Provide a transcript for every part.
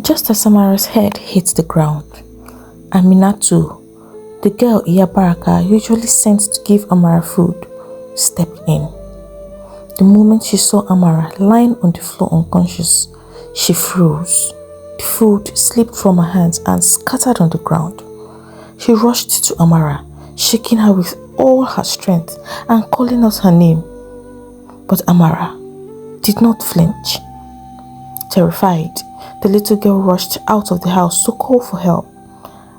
Just as Amara's head hit the ground, Aminatu, the girl Iyabaraka usually sent to give Amara food, stepped in. The moment she saw Amara lying on the floor unconscious, she froze. The food slipped from her hands and scattered on the ground. She rushed to Amara, shaking her with all her strength and calling out her name. But Amara did not flinch. Terrified, the little girl rushed out of the house to call for help.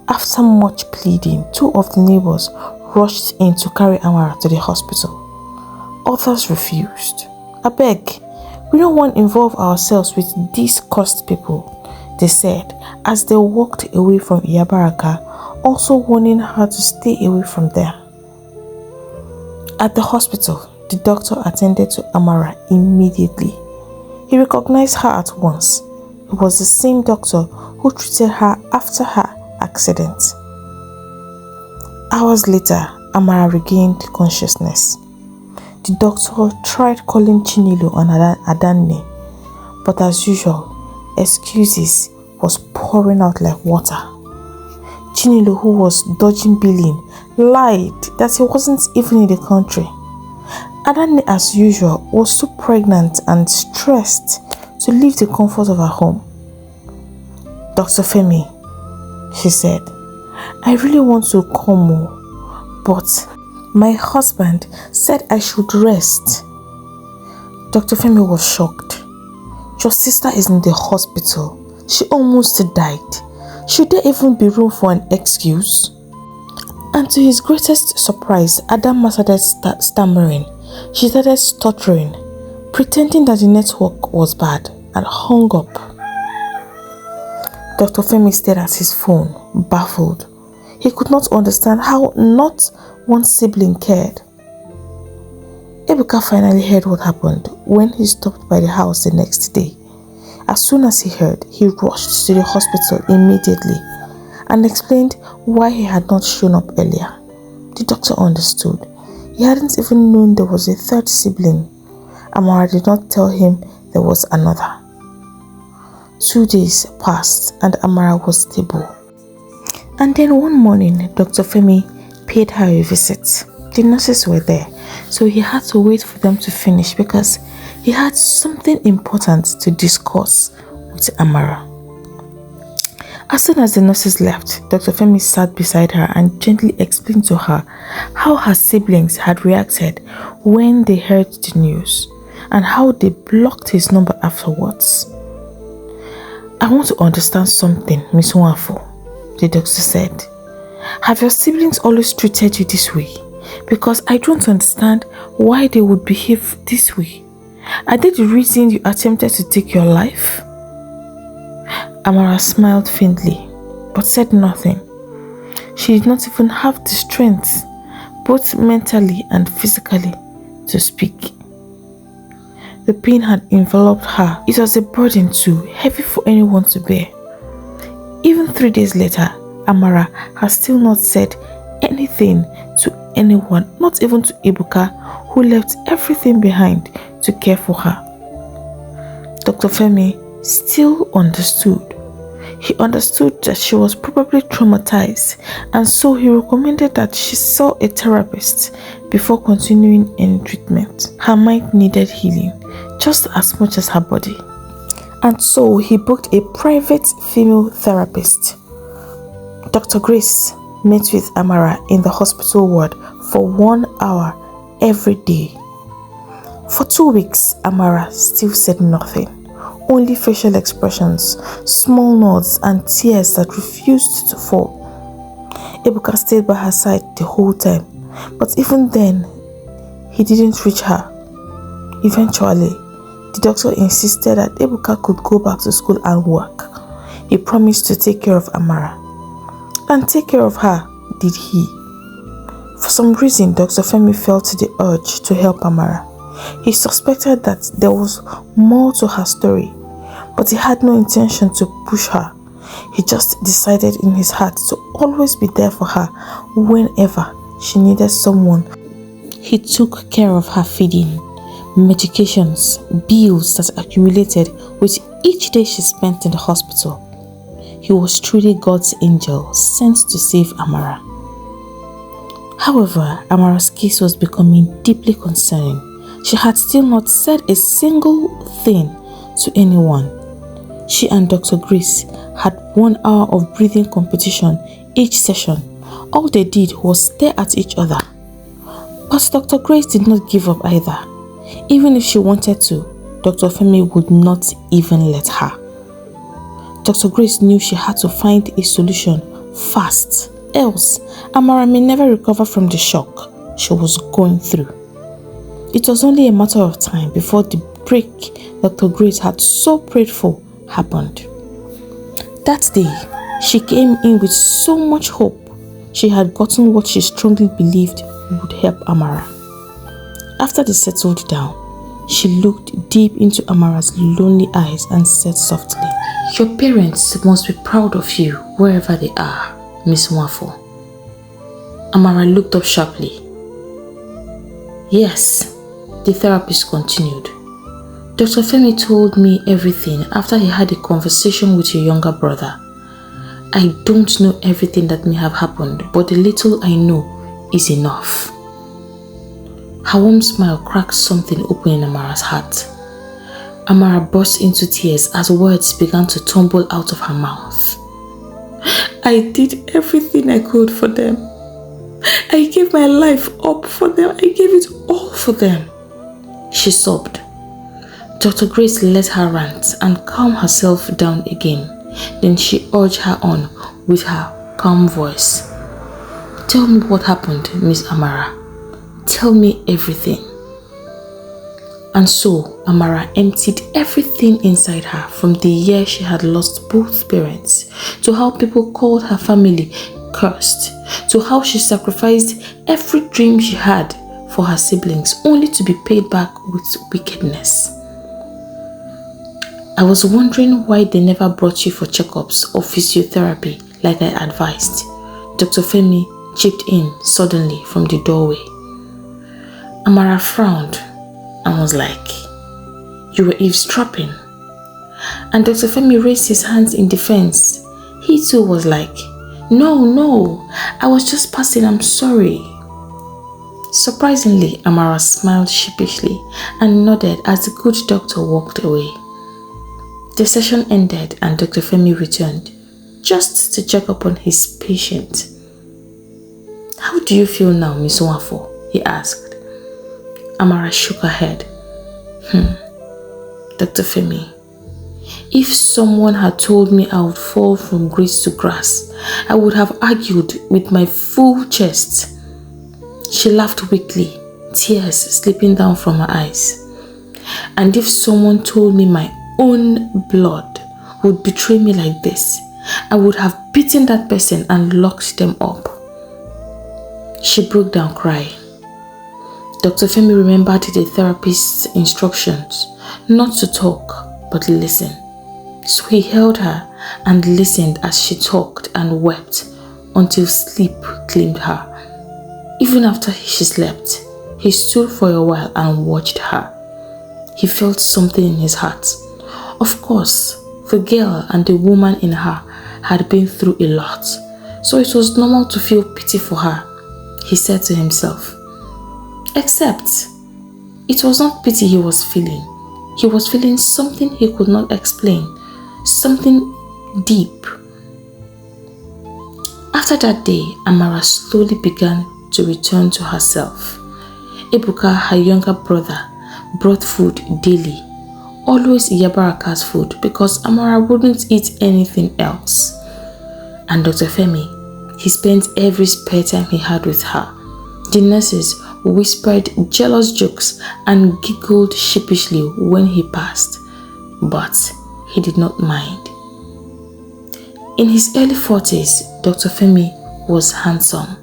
After much pleading, 2 of the neighbors rushed in to carry Amara to the hospital. Others refused. "I beg, we don't want to involve ourselves with these cursed people," they said as they walked away from Iyabaraka, also warning her to stay away from them. At the hospital, the doctor attended to Amara immediately. He recognized her at once. It was the same doctor who treated her after her accident. Hours later, Amara regained consciousness. The doctor tried calling Chinelo and Adanne, but as usual, excuses was pouring out like water. Chinelo, who was dodging billing, lied that he wasn't even in the country. Adanne, as usual, was too pregnant and stressed to leave the comfort of her home. "Dr. Femi," she said, "I really want to come, but my husband said I should rest." Dr. Femi was shocked. "Your sister is in the hospital. She almost died. Should there even be room for an excuse?" And to his greatest surprise, Adama started stammering. She started stuttering, pretending that the network was bad, and hung up. Dr. Femi stared at his phone, baffled. He could not understand how not one sibling cared. Ebuka finally heard what happened when he stopped by the house the next day. As soon as he heard, he rushed to the hospital immediately and explained why he had not shown up earlier. The doctor understood. He hadn't even known there was a 3rd sibling. Amara did not tell him there was another. 2 days passed and Amara was stable. And then one morning, Dr. Femi paid her a visit. The nurses were there, so he had to wait for them to finish because he had something important to discuss with Amara. As soon as the nurses left, Dr. Femi sat beside her and gently explained to her how her siblings had reacted when they heard the news and how they blocked his number afterwards. "I want to understand something, Miss Nwafo," the doctor said. "Have your siblings always treated you this way? Because I don't understand why they would behave this way. Are they the reason you attempted to take your life?" Amara smiled faintly, but said nothing. She did not even have the strength, both mentally and physically, to speak. The pain had enveloped her. It was a burden too heavy for anyone to bear. Even 3 days later, Amara had still not said anything to anyone, not even to Ebuka, who left everything behind to care for her. Dr. Femi still understood. He understood that she was probably traumatized, and so he recommended that she saw a therapist before continuing in treatment. Her mind needed healing just as much as her body. And so he booked a private female therapist. Dr. Grace met with Amara in the hospital ward for 1 hour every day. For 2 weeks, Amara still said nothing, only facial expressions, small nods, and tears that refused to fall. Ebuka stayed by her side the whole time, but even then, he didn't reach her. Eventually, the doctor insisted that Ebuka could go back to school and work. He promised to take care of Amara. And take care of her, did he? For some reason, Dr. Femi felt the urge to help Amara. He suspected that there was more to her story, but he had no intention to push her. He just decided in his heart to always be there for her whenever she needed someone. He took care of her feeding, medications, bills that accumulated with each day she spent in the hospital. he was truly God's angel sent to save Amara. However, Amara's case was becoming deeply concerning. She had still not said a single thing to anyone. She and Dr. Grace had 1 hour of breathing competition each session. All they did was stare at each other. But Dr. Grace did not give up either. Even if she wanted to, Dr. Femi would not even let her. Dr. Grace knew she had to find a solution fast, else Amara may never recover from the shock she was going through. It was only a matter of time before the break Dr. Grace had so prayed for happened. That day, she came in with so much hope. She had gotten what she strongly believed would help Amara. After they settled down, she looked deep into Amara's lonely eyes and said softly, "Your parents must be proud of you wherever they are, Miss Nwafo." Amara looked up sharply. "Yes," the therapist continued. "Dr. Femi told me everything after he had a conversation with your younger brother. I don't know everything that may have happened, but the little I know is enough." Her warm smile cracked something open in Amara's heart. Amara burst into tears as words began to tumble out of her mouth. "I did everything I could for them. I gave my life up for them. I gave it all for them," she sobbed. Dr. Grace let her rant and calm herself down again. Then she urged her on with her calm voice. "Tell me what happened, Miss Amara. Tell me everything." And so Amara emptied everything inside her, from the year she had lost both parents, to how people called her family cursed, to how she sacrificed every dream she had for her siblings only to be paid back with wickedness. "I was wondering why they never brought you for checkups or physiotherapy like I advised," Dr. Femi chipped in suddenly from the doorway. Amara frowned and was like, "You were eavesdropping." And Dr. Femi raised his hands in defense. He too was like, No, I was just passing, I'm sorry." Surprisingly, Amara smiled sheepishly and nodded as the good doctor walked away. The session ended and Dr. Femi returned, just to check up on his patient. "How do you feel now, Miss Nwafo?" he asked. Amara shook her head. "Dr. Femi, if someone had told me I would fall from grace to grass, I would have argued with my full chest." She laughed weakly, tears slipping down from her eyes. "And if someone told me my own blood would betray me like this, I would have beaten that person and locked them up." She broke down crying. Dr. Femi remembered the therapist's instructions not to talk but listen. So he held her and listened as she talked and wept until sleep claimed her. Even after she slept, he stood for a while and watched her. He felt something in his heart. Of course, the girl and the woman in her had been through a lot, so it was normal to feel pity for her, he said to himself. Except, it was not pity he was feeling. He was feeling something he could not explain, something deep. After that day, Amara slowly began to return to herself. Ebuka, her younger brother, brought food daily, always Iyabaraka's food because Amara wouldn't eat anything else. And Dr. Femi, he spent every spare time he had with her. The nurses whispered jealous jokes and giggled sheepishly when he passed, but he did not mind. In his early 40s, Dr. Femi was handsome,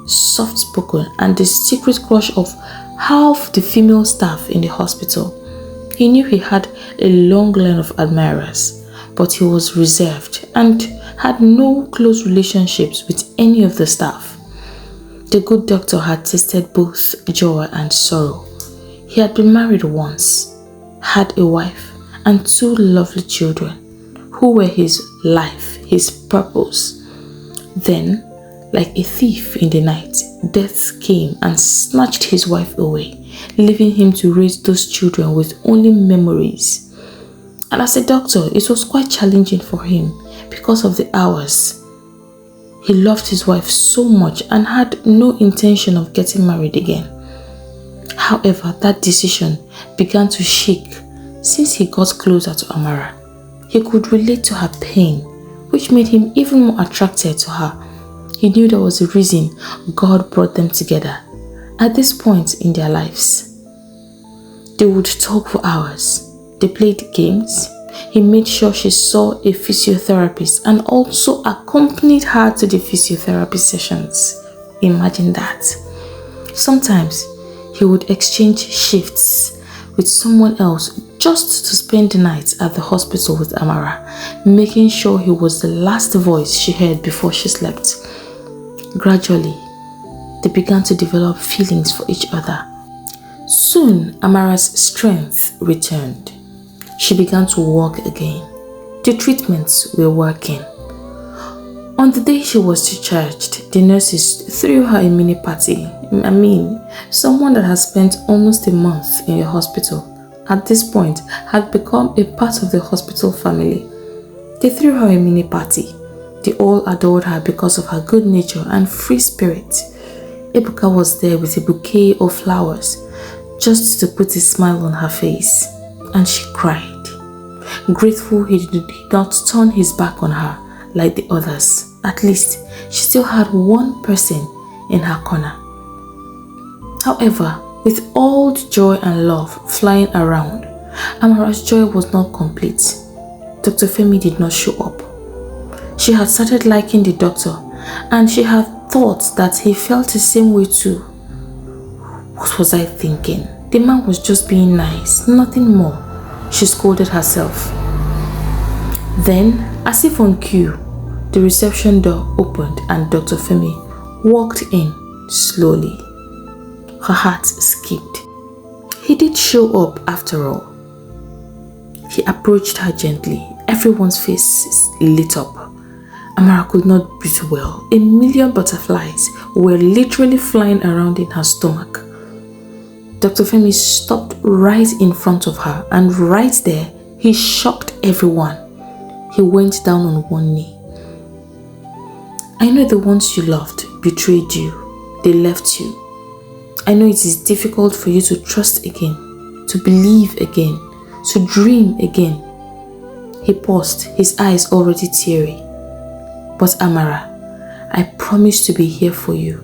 soft-spoken, and the secret crush of half the female staff in the hospital. He knew he had a long line of admirers, but he was reserved and had no close relationships with any of the staff. The good doctor had tasted both joy and sorrow. He had been married once, had a wife and 2 lovely children, who were his life, his purpose. Then, like a thief in the night, death came and snatched his wife away, leaving him to raise those children with only memories. And as a doctor, it was quite challenging for him because of the hours. He loved his wife so much and had no intention of getting married again. However, that decision began to shake since he got closer to Amara. He could relate to her pain, which made him even more attracted to her. He knew there was a reason God brought them together at this point in their lives. They would talk for hours. They played games. He made sure she saw a physiotherapist and also accompanied her to the physiotherapy sessions. Imagine that. Sometimes he would exchange shifts with someone else just to spend the night at the hospital with Amara, making sure he was the last voice she heard before she slept. Gradually, they began to develop feelings for each other. Soon, Amara's strength returned. She began to walk again. The treatments were working. On the day she was discharged, the nurses threw her a mini party. Someone that has spent almost a month in a hospital at this point had become a part of the hospital family. They threw her a mini party. They all adored her because of her good nature and free spirit. Ebuka was there with a bouquet of flowers just to put a smile on her face, and she cried, grateful he did not turn his back on her like the others. At least she still had one person in her corner. However, with all the joy and love flying around, Amara's joy was not complete. Dr. Femi did not show up. She had started liking the doctor, and she had thought that he felt the same way too. What was I thinking? The man was just being nice, nothing more. She scolded herself. Then, as if on cue, the reception door opened and Dr. Femi walked in slowly. Her heart skipped. He did show up after all. He approached her gently. Everyone's faces lit up. Amara could not breathe well. A million butterflies were literally flying around in her stomach. Dr. Femi stopped right in front of her, and right there, he shocked everyone. He went down on one knee. I know the ones you loved betrayed you. They left you. I know it is difficult for you to trust again, to believe again, to dream again. He paused, his eyes already teary. But Amara, I promised to be here for you.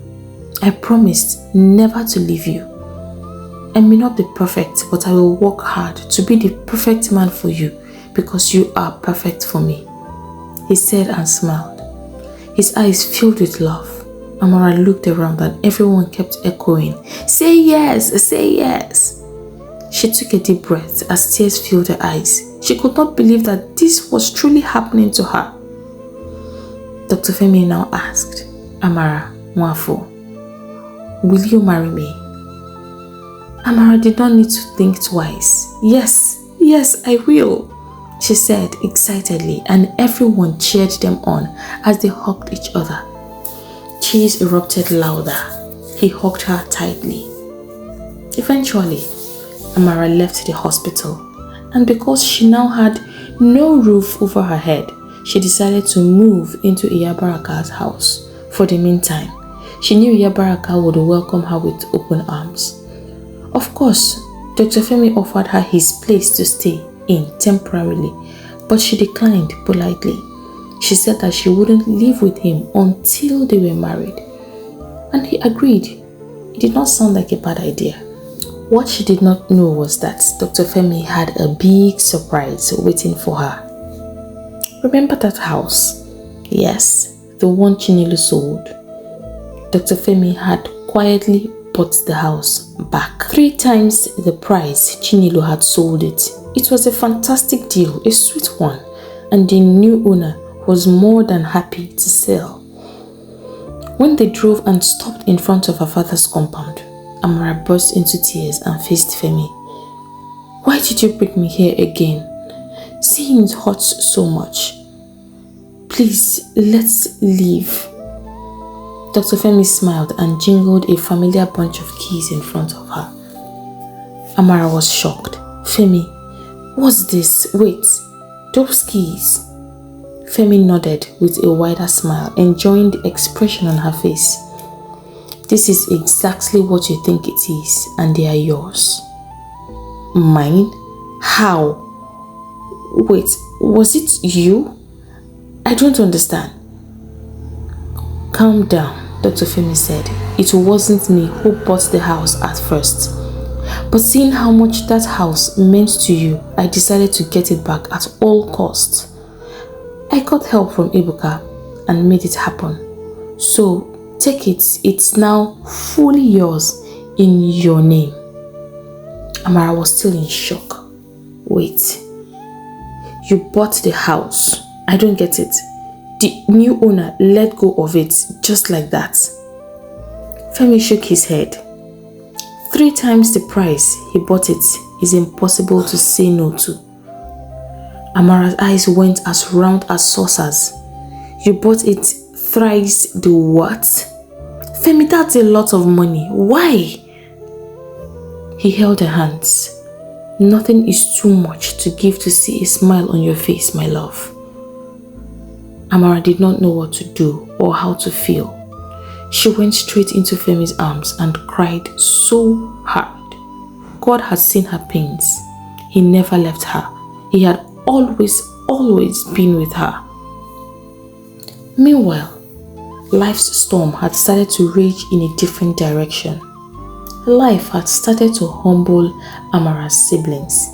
I promised never to leave you. I may not be perfect, but I will work hard to be the perfect man for you because you are perfect for me. He said and smiled. His eyes filled with love. Amara looked around and everyone kept echoing, "Say yes, say yes." She took a deep breath as tears filled her eyes. She could not believe that this was truly happening to her. Dr. Femi now asked, "Amara, Mwafo, will you marry me?" Amara did not need to think twice. Yes, I will," she said excitedly, and everyone cheered them on as they hugged each other. Cheers erupted louder. He hugged her tightly. Eventually, Amara left the hospital, and because she now had no roof over her head, she decided to move into Iyabaraka's house. For the meantime, she knew Iyabaraka would welcome her with open arms. Of course, Dr. Femi offered her his place to stay in temporarily, but she declined politely. She said that she wouldn't live with him until they were married. And he agreed. It did not sound like a bad idea. What she did not know was that Dr. Femi had a big surprise waiting for her. Remember that house? Yes, the one Chinelo sold. Dr. Femi had quietly bought the house back. 3 times the price Chinelo had sold it. It was a fantastic deal, a sweet one, and the new owner was more than happy to sell. When they drove and stopped in front of her father's compound, Amara burst into tears and faced Femi. "Why did you bring me here again? Seeing it hurts so much. Please, let's leave. Dr. Femi smiled and jingled a familiar bunch of keys in front of her. Amara was shocked. Femi, what's this? Wait, those keys? Femi nodded with a wider smile, enjoying the expression on her face. This is exactly what you think it is, and they are yours. Mine? How? Wait, was it you? I don't understand. Calm down, Dr. Femi said. It wasn't me who bought the house at first. But seeing how much that house meant to you, I decided to get it back at all costs. I got help from Ebuka and made it happen. So, take it. It's now fully yours in your name. Amara was still in shock. Wait. You bought the house. I don't get it. The new owner let go of it just like that. Femi shook his head. 3 times the price he bought it is impossible to say no to. Amara's eyes went as round as saucers. You bought it thrice the what? Femi, that's a lot of money. Why? He held her hands. Nothing is too much to give to see a smile on your face, my love. Amara did not know what to do or how to feel. She went straight into Femi's arms and cried so hard. God had seen her pains. He never left her. He had always been with her. Meanwhile, life's storm had started to rage in a different direction. Life had started to humble Amara's siblings.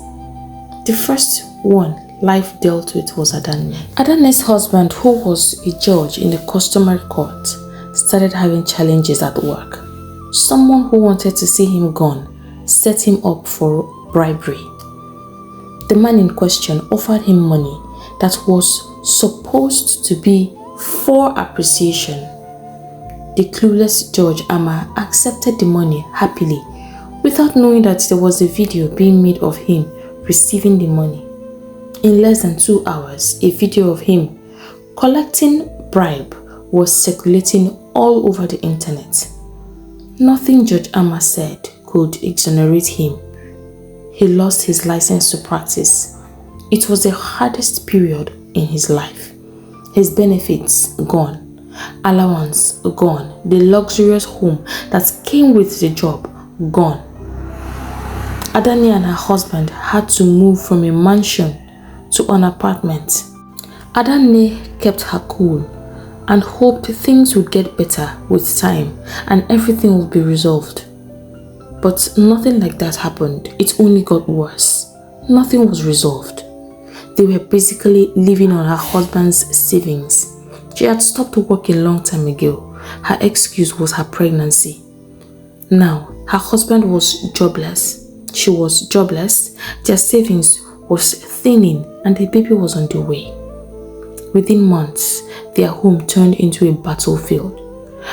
The first one life dealt with was Adanne. Adanne's husband, who was a judge in the customary court, started having challenges at work. Someone who wanted to see him gone set him up for bribery. The man in question offered him money that was supposed to be for appreciation. The clueless Judge Amma accepted the money happily without knowing that there was a video being made of him receiving the money. In less than 2 hours, a video of him collecting bribe was circulating all over the internet. Nothing Judge Amma said could exonerate him. He lost his license to practice. It was the hardest period in his life. His benefits gone, allowance gone, the luxurious home that came with the job gone. Adanne and her husband had to move from a mansion to an apartment. Adanne kept her cool and hoped things would get better with time and everything would be resolved. But nothing like that happened. It only got worse. Nothing was resolved. They were basically living on her husband's savings. She had stopped work a long time ago. Her excuse was her pregnancy. Now, her husband was jobless. She was jobless. Their savings was thinning and the baby was on the way. Within months, their home turned into a battlefield.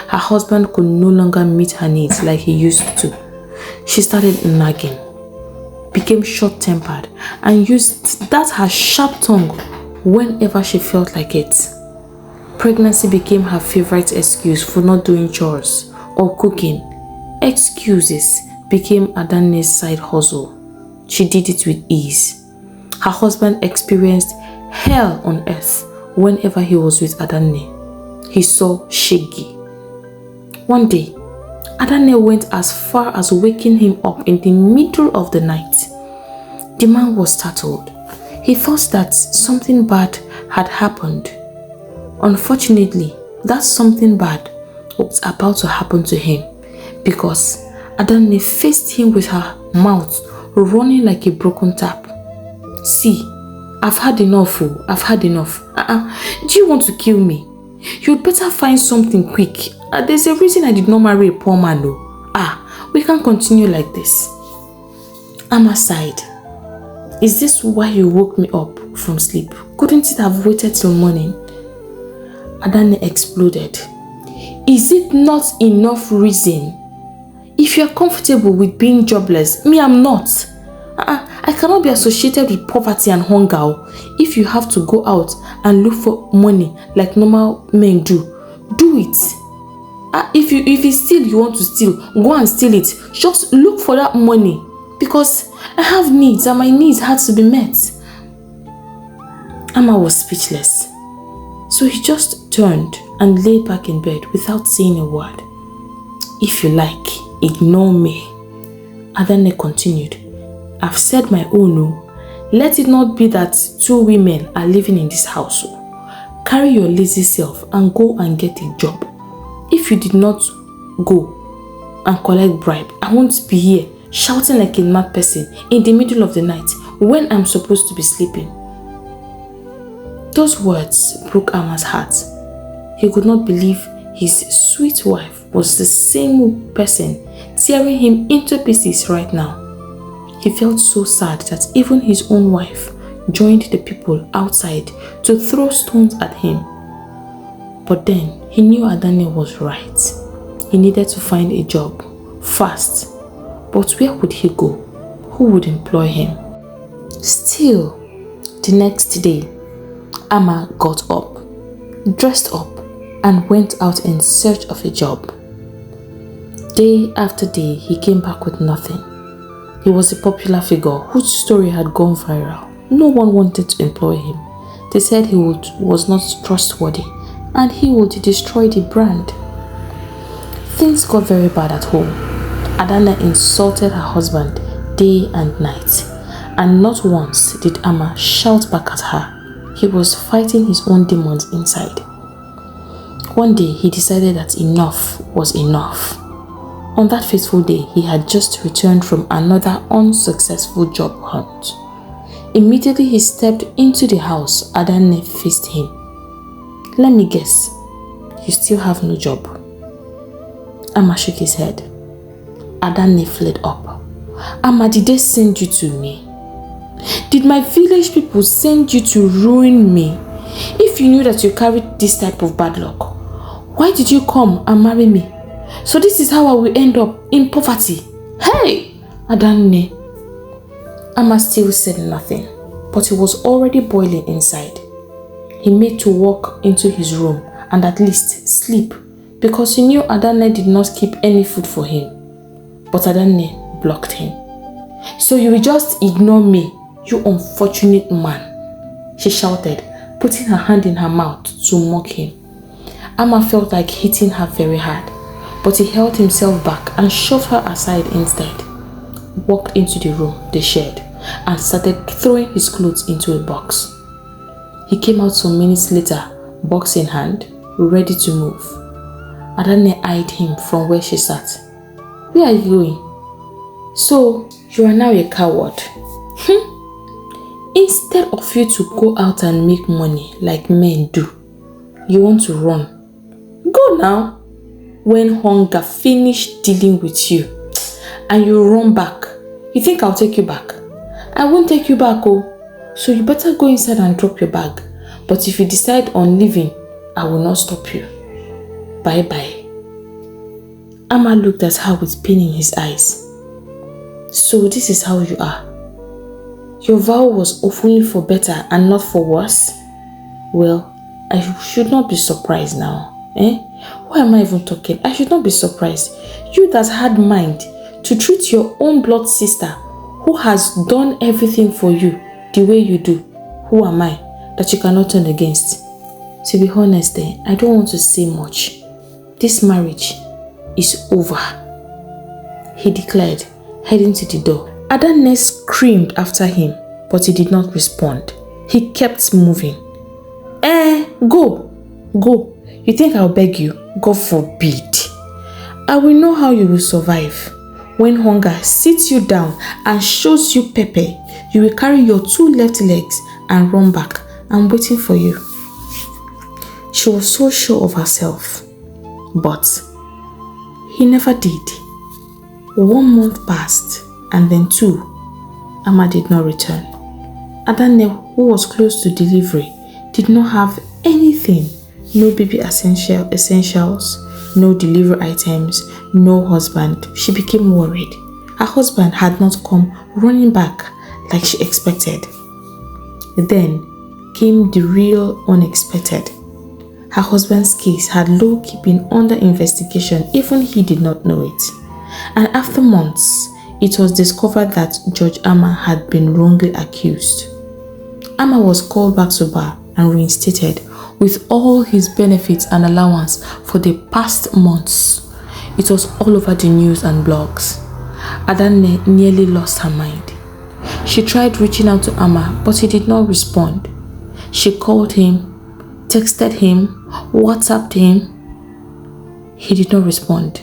Her husband could no longer meet her needs like he used to. She started nagging, became short-tempered, and used that her sharp tongue whenever she felt like it. Pregnancy became her favorite excuse for not doing chores or cooking. Excuses became Adanne's side hustle. She did it with ease. Her husband experienced hell on earth whenever he was with Adanne. He saw Shaggy. One day, Adanne went as far as waking him up in the middle of the night. The man was startled. He thought that something bad had happened. Unfortunately, that something bad was about to happen to him because Adanne faced him with her mouth running like a broken tap. See, I've had enough. I've had enough. Do you want to kill me? You'd better find something quick. There's a reason I did not marry a poor man. We can't continue like this. Amma sighed. Is this why you woke me up from sleep? Couldn't it have waited till morning? Adanne exploded. Is it not enough reason? If you're comfortable with being jobless, me I'm not. I cannot be associated with poverty and hunger. If you have to go out and look for money like normal men do it. If you steal, you want to steal, go and steal it. Just look for that money, because I have needs and my needs had to be met. Amma was speechless. So he just turned and lay back in bed without saying a word. If you like, ignore me. Adane continued. I've said my own. Let it not be that two women are living in this house. Carry your lazy self and go and get a job. If you did not go and collect bribe, I won't be here shouting like a mad person in the middle of the night when I'm supposed to be sleeping. Those words broke Amma's heart. He could not believe his sweet wife was the same person tearing him into pieces right now. He felt so sad that even his own wife joined the people outside to throw stones at him. But then he knew Adane was right. He needed to find a job fast. But where would he go? Who would employ him? Still, the next day, Amma got up, dressed up, and went out in search of a job. Day after day, he came back with nothing. He was a popular figure whose story had gone viral. No one wanted to employ him. They said he was not trustworthy and he would destroy the brand. Things got very bad at home. Adane insulted her husband day and night, and not once did Amma shout back at her. He was fighting his own demons inside. One day, he decided that enough was enough. On that fateful day, he had just returned from another unsuccessful job hunt. Immediately he stepped into the house, Adane faced him. Let me guess, you still have no job? Amma shook his head. Adane fled up. Amma, did they send you to me? Did my village people send you to ruin me? If you knew that you carried this type of bad luck, why did you come and marry me? So this is how I will end up in poverty. Hey, Adane. Amma still said nothing, but he was already boiling inside. He made to walk into his room and at least sleep, because he knew Adane did not keep any food for him. But Adane blocked him. So you will just ignore me, you unfortunate man, she shouted, putting her hand in her mouth to mock him. Amma felt like hitting her very hard, but he held himself back and shoved her aside instead, walked into the room they shared, and started throwing his clothes into a box. He came out some minutes later, box in hand, ready to move. Adane eyed him from where she sat. Where are you going? So, you are now a coward. Instead of you to go out and make money like men do, you want to run. Go now. When hunger finished dealing with you and you run back, you think I'll take you back? I won't take you back, oh. So you better go inside and drop your bag. But if you decide on leaving, I will not stop you. Bye-bye. Amma looked at her with pain in his eyes. So this is how you are. Your vow was only for better and not for worse? Well, I should not be surprised now. Why am I even talking? I should not be surprised. You that had mind to treat your own blood sister who has done everything for you the way you do. Who am I that you cannot turn against? To be honest, I don't want to say much. This marriage is over, he declared, heading to the door. Adane screamed after him, but he did not respond. He kept moving. Go. You think I'll beg you? God forbid. I will know how you will survive. When hunger sits you down and shows you pepper, you will carry your two left legs and run back. I'm waiting for you. She was so sure of herself, but he never did. 1 month passed, and then 2. Amma did not return. Adane, who was close to delivery, did not have anything. No baby essentials, no delivery items, no husband. She became worried. Her husband had not come running back like she expected. Then came the real unexpected. Her husband's case had low-key been under investigation, even he did not know it. And after months, it was discovered that Judge Agba had been wrongly accused. Agba was called back to bar and reinstated with all his benefits and allowance for the past months. It was all over the news and blogs. Adanne nearly lost her mind. She tried reaching out to Agba, but he did not respond. She called him, texted him, WhatsApped him. He did not respond.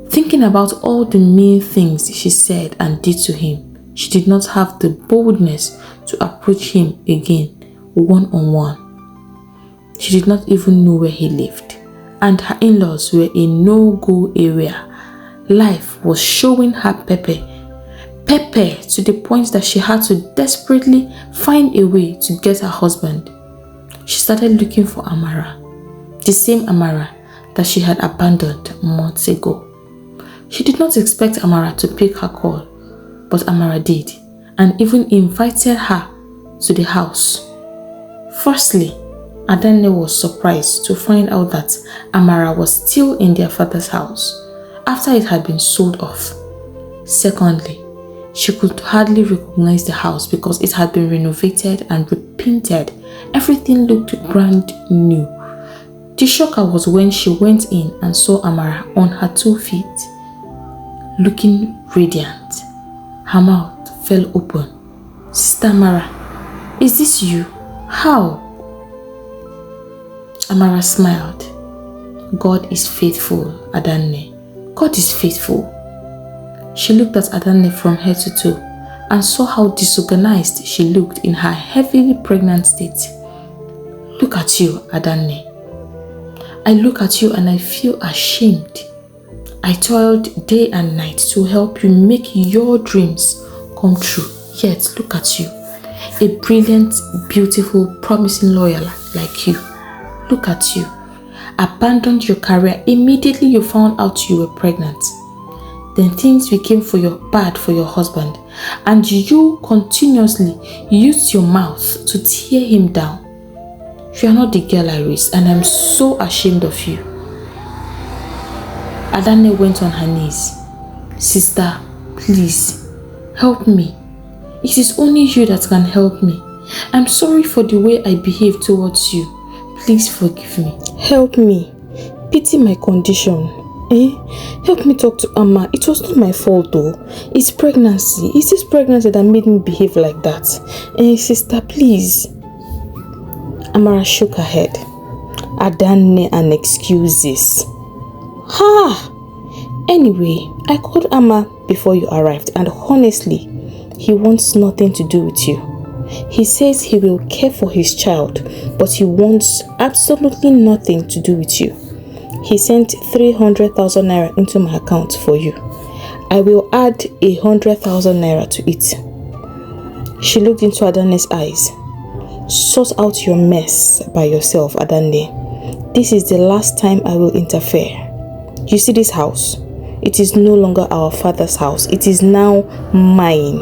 Thinking about all the mean things she said and did to him, she did not have the boldness to approach him again, one-on-one. She did not even know where he lived, and her in-laws were a no-go area. Life was showing her pepper to the point that she had to desperately find a way to get her husband. She started looking for Amara, the same Amara that she had abandoned months ago. She did not expect Amara to pick her call, but Amara did, and even invited her to the house. Firstly, Adanne was surprised to find out that Amara was still in their father's house after it had been sold off. Secondly, she could hardly recognize the house because it had been renovated and repainted. Everything looked brand new. The shocker was when she went in and saw Amara on her 2 feet, looking radiant. Her mouth fell open. "Sister Amara, is this you? How?" Amara smiled. "God is faithful, Adanne. God is faithful." She looked at Adanne from head to toe and saw how disorganized she looked in her heavily pregnant state. "Look at you, Adanne. I look at you and I feel ashamed. I toiled day and night to help you make your dreams come true. Yet, look at you, a brilliant, beautiful, promising lawyer like you. Look at you. Abandoned your career immediately you found out you were pregnant. Then things became bad for your husband, and you continuously used your mouth to tear him down. You are not the girl I raised, and I'm so ashamed of you." Adanne went on her knees. "Sister, please, help me. It is only you that can help me. I'm sorry for the way I behaved towards you. Please forgive me. Help me. Pity my condition. Help me talk to Agba. It was not my fault though. It's pregnancy. It's this pregnancy that made me behave like that. Sister, please." Amara shook her head. "Adanne and excuses. Anyway, I called Agba before you arrived, and honestly, he wants nothing to do with you. He says he will care for his child, but he wants absolutely nothing to do with you. He sent 300,000 naira into my account for you. I will add 100,000 naira to it." She looked into Adanne's eyes. "Sort out your mess by yourself, Adanne. This is the last time I will interfere. You see this house? It is no longer our father's house. It is now mine,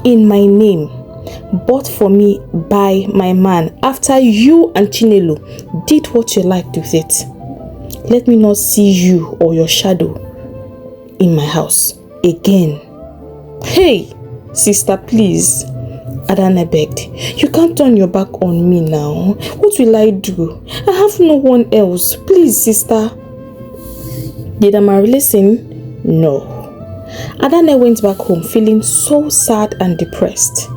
in my name, bought for me by my man after you and Chinelo did what you liked with it. Let me not see you or your shadow in my house again." "Hey, sister, please," Adanne begged. "You can't turn your back on me now. What will I do? I have no one else. Please, sister." Did Amara listen? No. Adanne went back home feeling so sad and depressed.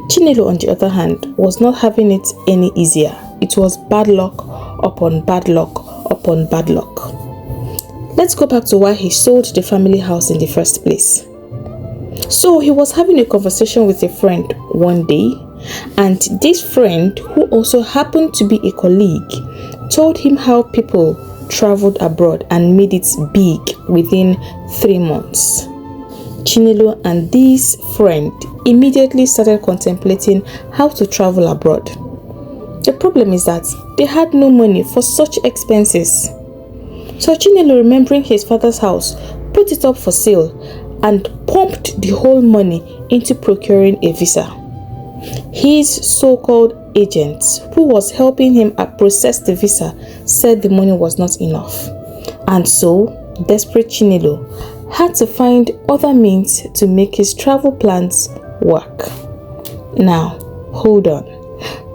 Chinelo, on the other hand, was not having it any easier. It was bad luck upon bad luck upon bad luck. Let's go back to why he sold the family house in the first place. So he was having a conversation with a friend one day, and this friend, who also happened to be a colleague, told him how people traveled abroad and made it big within 3 months. Chinelo and this friend immediately started contemplating how to travel abroad. The problem is that they had no money for such expenses. So Chinelo, remembering his father's house, put it up for sale and pumped the whole money into procuring a visa. His so-called agent, who was helping him process the visa, said the money was not enough. And so, desperate Chinelo had to find other means to make his travel plans work. Now, hold on.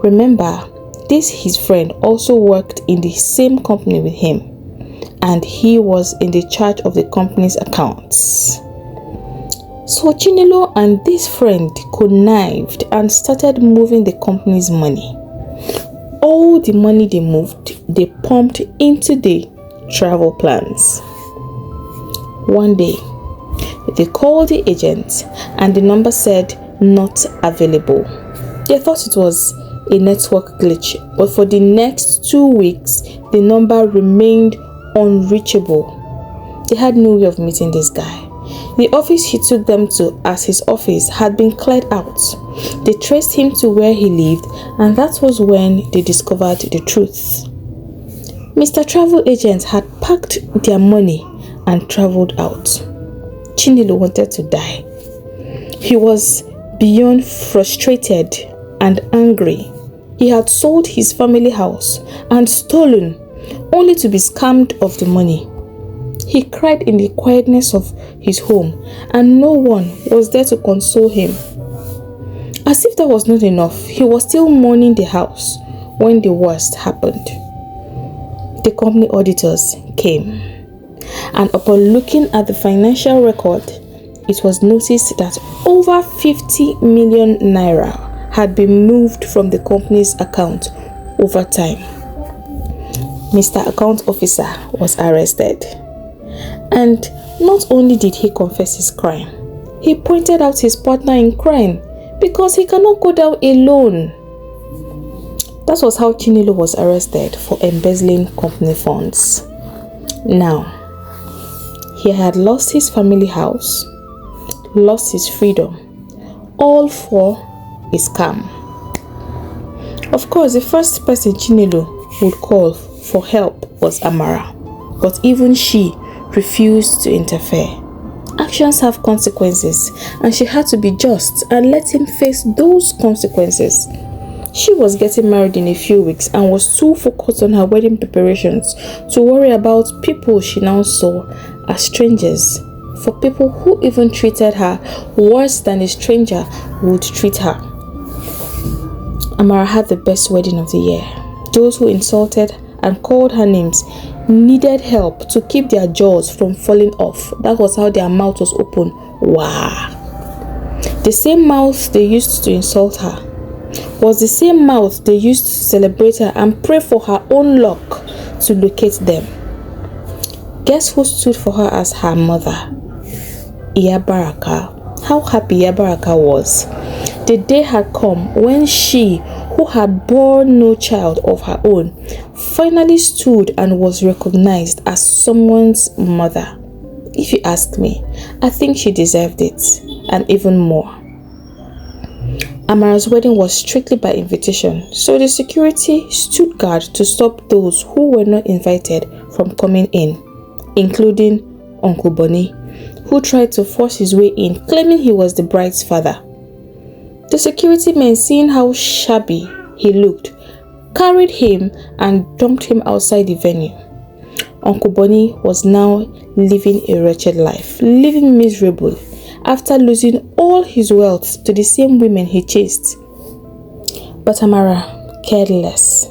Remember, this his friend also worked in the same company with him, and he was in the charge of the company's accounts. So Chinelo and this friend connived and started moving the company's money. All the money they moved, they pumped into the travel plans. One day, they called the agent and the number said not available. They thought it was a network glitch, but for the next 2 weeks, the number remained unreachable. They had no way of meeting this guy. The office he took them to as his office had been cleared out. They traced him to where he lived, and that was when they discovered the truth. Mr. Travel Agent had packed their money and traveled out. Chinelo wanted to die. He was beyond frustrated and angry. He had sold his family house and stolen, only to be scammed of the money. He cried in the quietness of his home, and no one was there to console him. As if that was not enough, he was still mourning the house when the worst happened. The company auditors came, and upon looking at the financial record, it was noticed that over 50 million naira had been moved from the company's account over time. Mr. Account Officer was arrested. And not only did he confess his crime, he pointed out his partner in crime because he cannot go down alone. That was how Chinelo was arrested for embezzling company funds. Now, he had lost his family house, lost his freedom, all for a scam. Of course, the first person Chinelo would call for help was Amara, but even she refused to interfere. Actions have consequences, and she had to be just and let him face those consequences. She was getting married in a few weeks and was too focused on her wedding preparations to worry about people she now saw as strangers, for people who even treated her worse than a stranger would treat her. Amara had the best wedding of the year. Those who insulted and called her names needed help to keep their jaws from falling off. That was how their mouth was open. Wow. The same mouth they used to insult her was the same mouth they used to celebrate her and pray for her own luck to locate them. Guess who stood for her as her mother? Iyabaraka. How happy Iyabaraka was. The day had come when she, who had borne no child of her own, finally stood and was recognized as someone's mother. If you ask me, I think she deserved it, and even more. Amara's wedding was strictly by invitation, so the security stood guard to stop those who were not invited from coming in, including Uncle Bonnie, who tried to force his way in, claiming he was the bride's father. The security men, seeing how shabby he looked, carried him and dumped him outside the venue. Uncle Bonnie was now living a wretched life, living miserable after losing all his wealth to the same women he chased. But Amara cared less.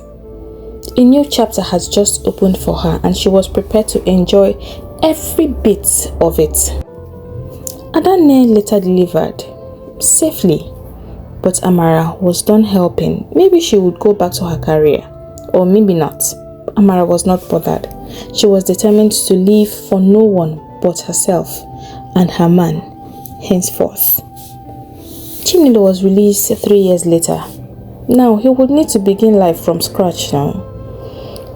A new chapter had just opened for her, and she was prepared to enjoy every bit of it. Adane later delivered safely, but Amara was done helping. Maybe she would go back to her career, or maybe not. Amara was not bothered. She was determined to live for no one but herself and her man henceforth. Chinelo was released 3 years later. Now he would need to begin life from scratch now.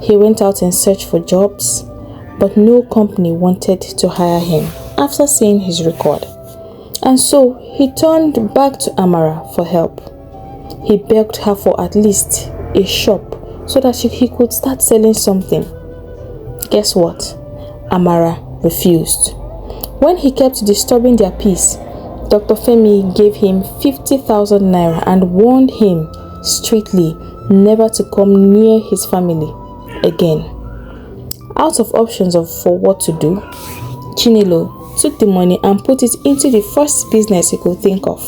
He went out in search for jobs, but no company wanted to hire him after seeing his record. And so he turned back to Amara for help. He begged her for at least a shop so that he could start selling something. Guess what? Amara refused. When he kept disturbing their peace, Dr. Femi gave him 50,000 naira and warned him strictly never to come near his family again. Out of options for what to do, Chinelo took the money and put it into the first business he could think of.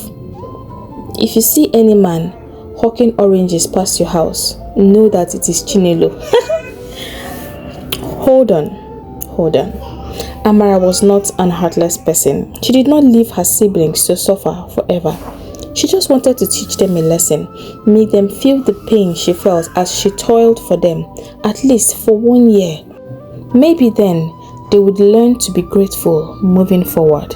If you see any man hawking oranges past your house, know that it is Chinelo. Hold on. Amara was not an heartless person. She did not leave her siblings to suffer forever. She just wanted to teach them a lesson, make them feel the pain she felt as she toiled for them, at least for 1 year. Maybe then they would learn to be grateful moving forward.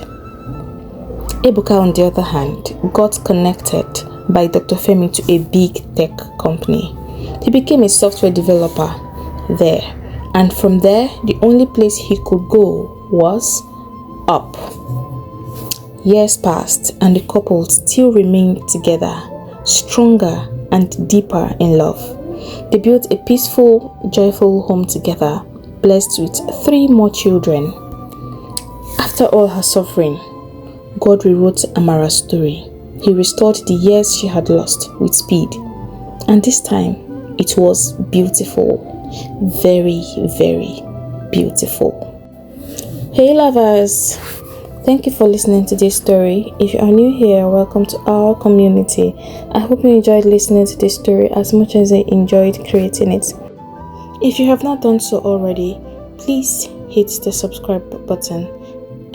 Ebuka, on the other hand, got connected by Dr. Femi to a big tech company. He became a software developer there, and from there, the only place he could go was up. Years passed, and the couple still remained together, stronger and deeper in love. They built a peaceful, joyful home together, blessed with 3 more children. After all her suffering, God rewrote Amara's story. He restored the years she had lost with speed. And this time, it was beautiful. Very, very beautiful. Hey lovers! Thank you for listening to this story. If you are new here, welcome to our community. I hope you enjoyed listening to this story as much as I enjoyed creating it. If you have not done so already, please hit the subscribe button.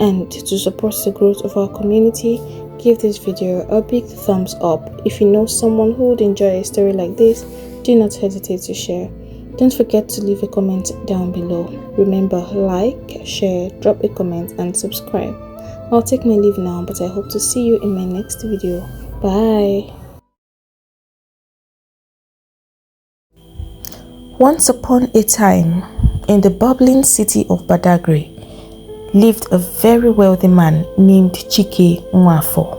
And to support the growth of our community, give this video a big thumbs up. If you know someone who would enjoy a story like this, do not hesitate to share. Don't forget to leave a comment down below. Remember, like, share, drop a comment and subscribe. I'll take my leave now, but I hope to see you in my next video. Bye. Once upon a time, in the bubbling city of Badagry, lived a very wealthy man named Chike Nwafo.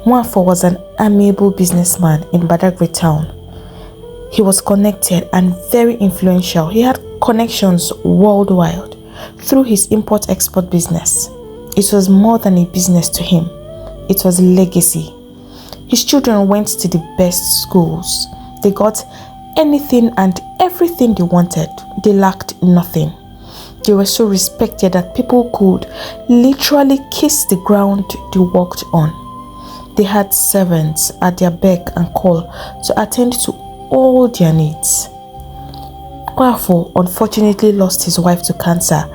Nwafo was an amiable businessman in Badagry town. He was connected and very influential. He had connections worldwide through his import-export business. It was more than a business to him. It was a legacy. His children went to the best schools. They got anything and everything they wanted. They lacked nothing. They were so respected that people could literally kiss the ground they walked on. They had servants at their beck and call to attend to all their needs. Nwafo unfortunately lost his wife to cancer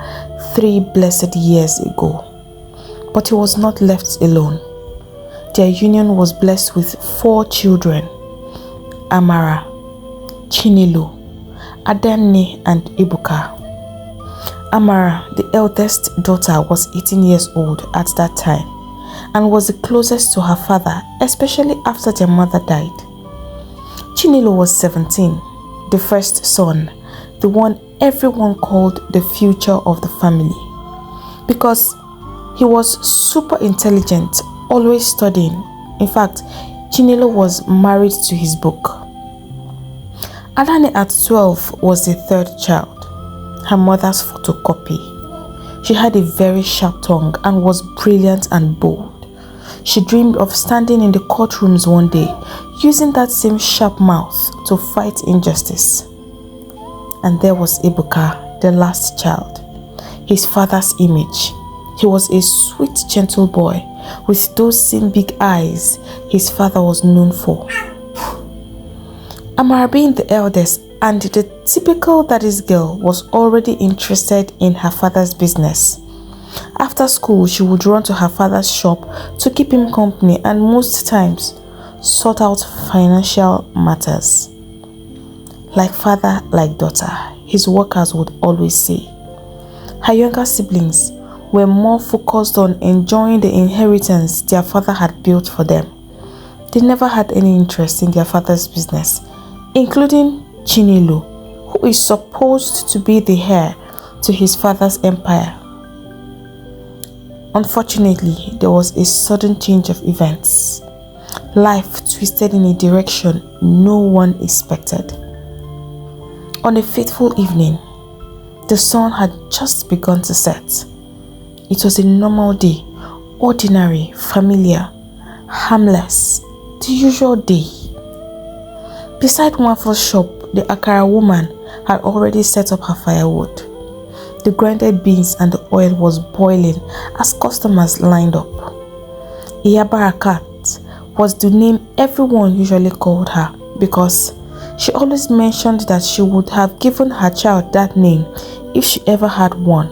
3 blessed years ago. But he was not left alone. Their union was blessed with 4 children: Amara, Chinelo, Adanne, and Ebuka. Amara, the eldest daughter, was 18 years old at that time and was the closest to her father, especially after their mother died. Chinelo was 17, the first son, the one everyone called the future of the family, because he was super intelligent, always studying. In fact, Chinelo was married to his book. Adanne at 12 was the 3rd child, her mother's photocopy. She had a very sharp tongue and was brilliant and bold. She dreamed of standing in the courtrooms one day, using that same sharp mouth to fight injustice. And there was Ebuka, the last child, his father's image. He was a sweet, gentle boy with those same big eyes his father was known for. Amara, being the eldest and the typical daddy's girl, was already interested in her father's business. After school, she would run to her father's shop to keep him company and most times sort out financial matters. Like father, like daughter, his workers would always say. Her younger siblings were more focused on enjoying the inheritance their father had built for them. They never had any interest in their father's business, including Chinelo, who is supposed to be the heir to his father's empire. Unfortunately, there was a sudden change of events. Life twisted in a direction no one expected. On a fateful evening, the sun had just begun to set. It was a normal day, ordinary, familiar, harmless, the usual day. Beside Nwafo's shop, the Akara woman had already set up her firewood. The grinded beans and the oil was boiling as customers lined up. Iyabarakat was the name everyone usually called her because she always mentioned that she would have given her child that name if she ever had one.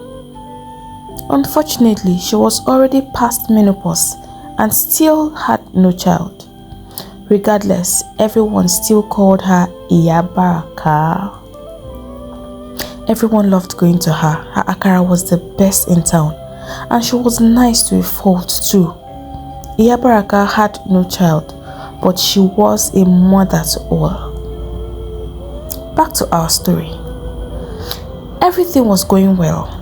Unfortunately, she was already past menopause and still had no child. Regardless, everyone still called her Iyabaraka. Everyone loved going to her. Her akara was the best in town, and she was nice to a fault too. Iyabaraka had no child, but she was a mother to all. Back to our story. Everything was going well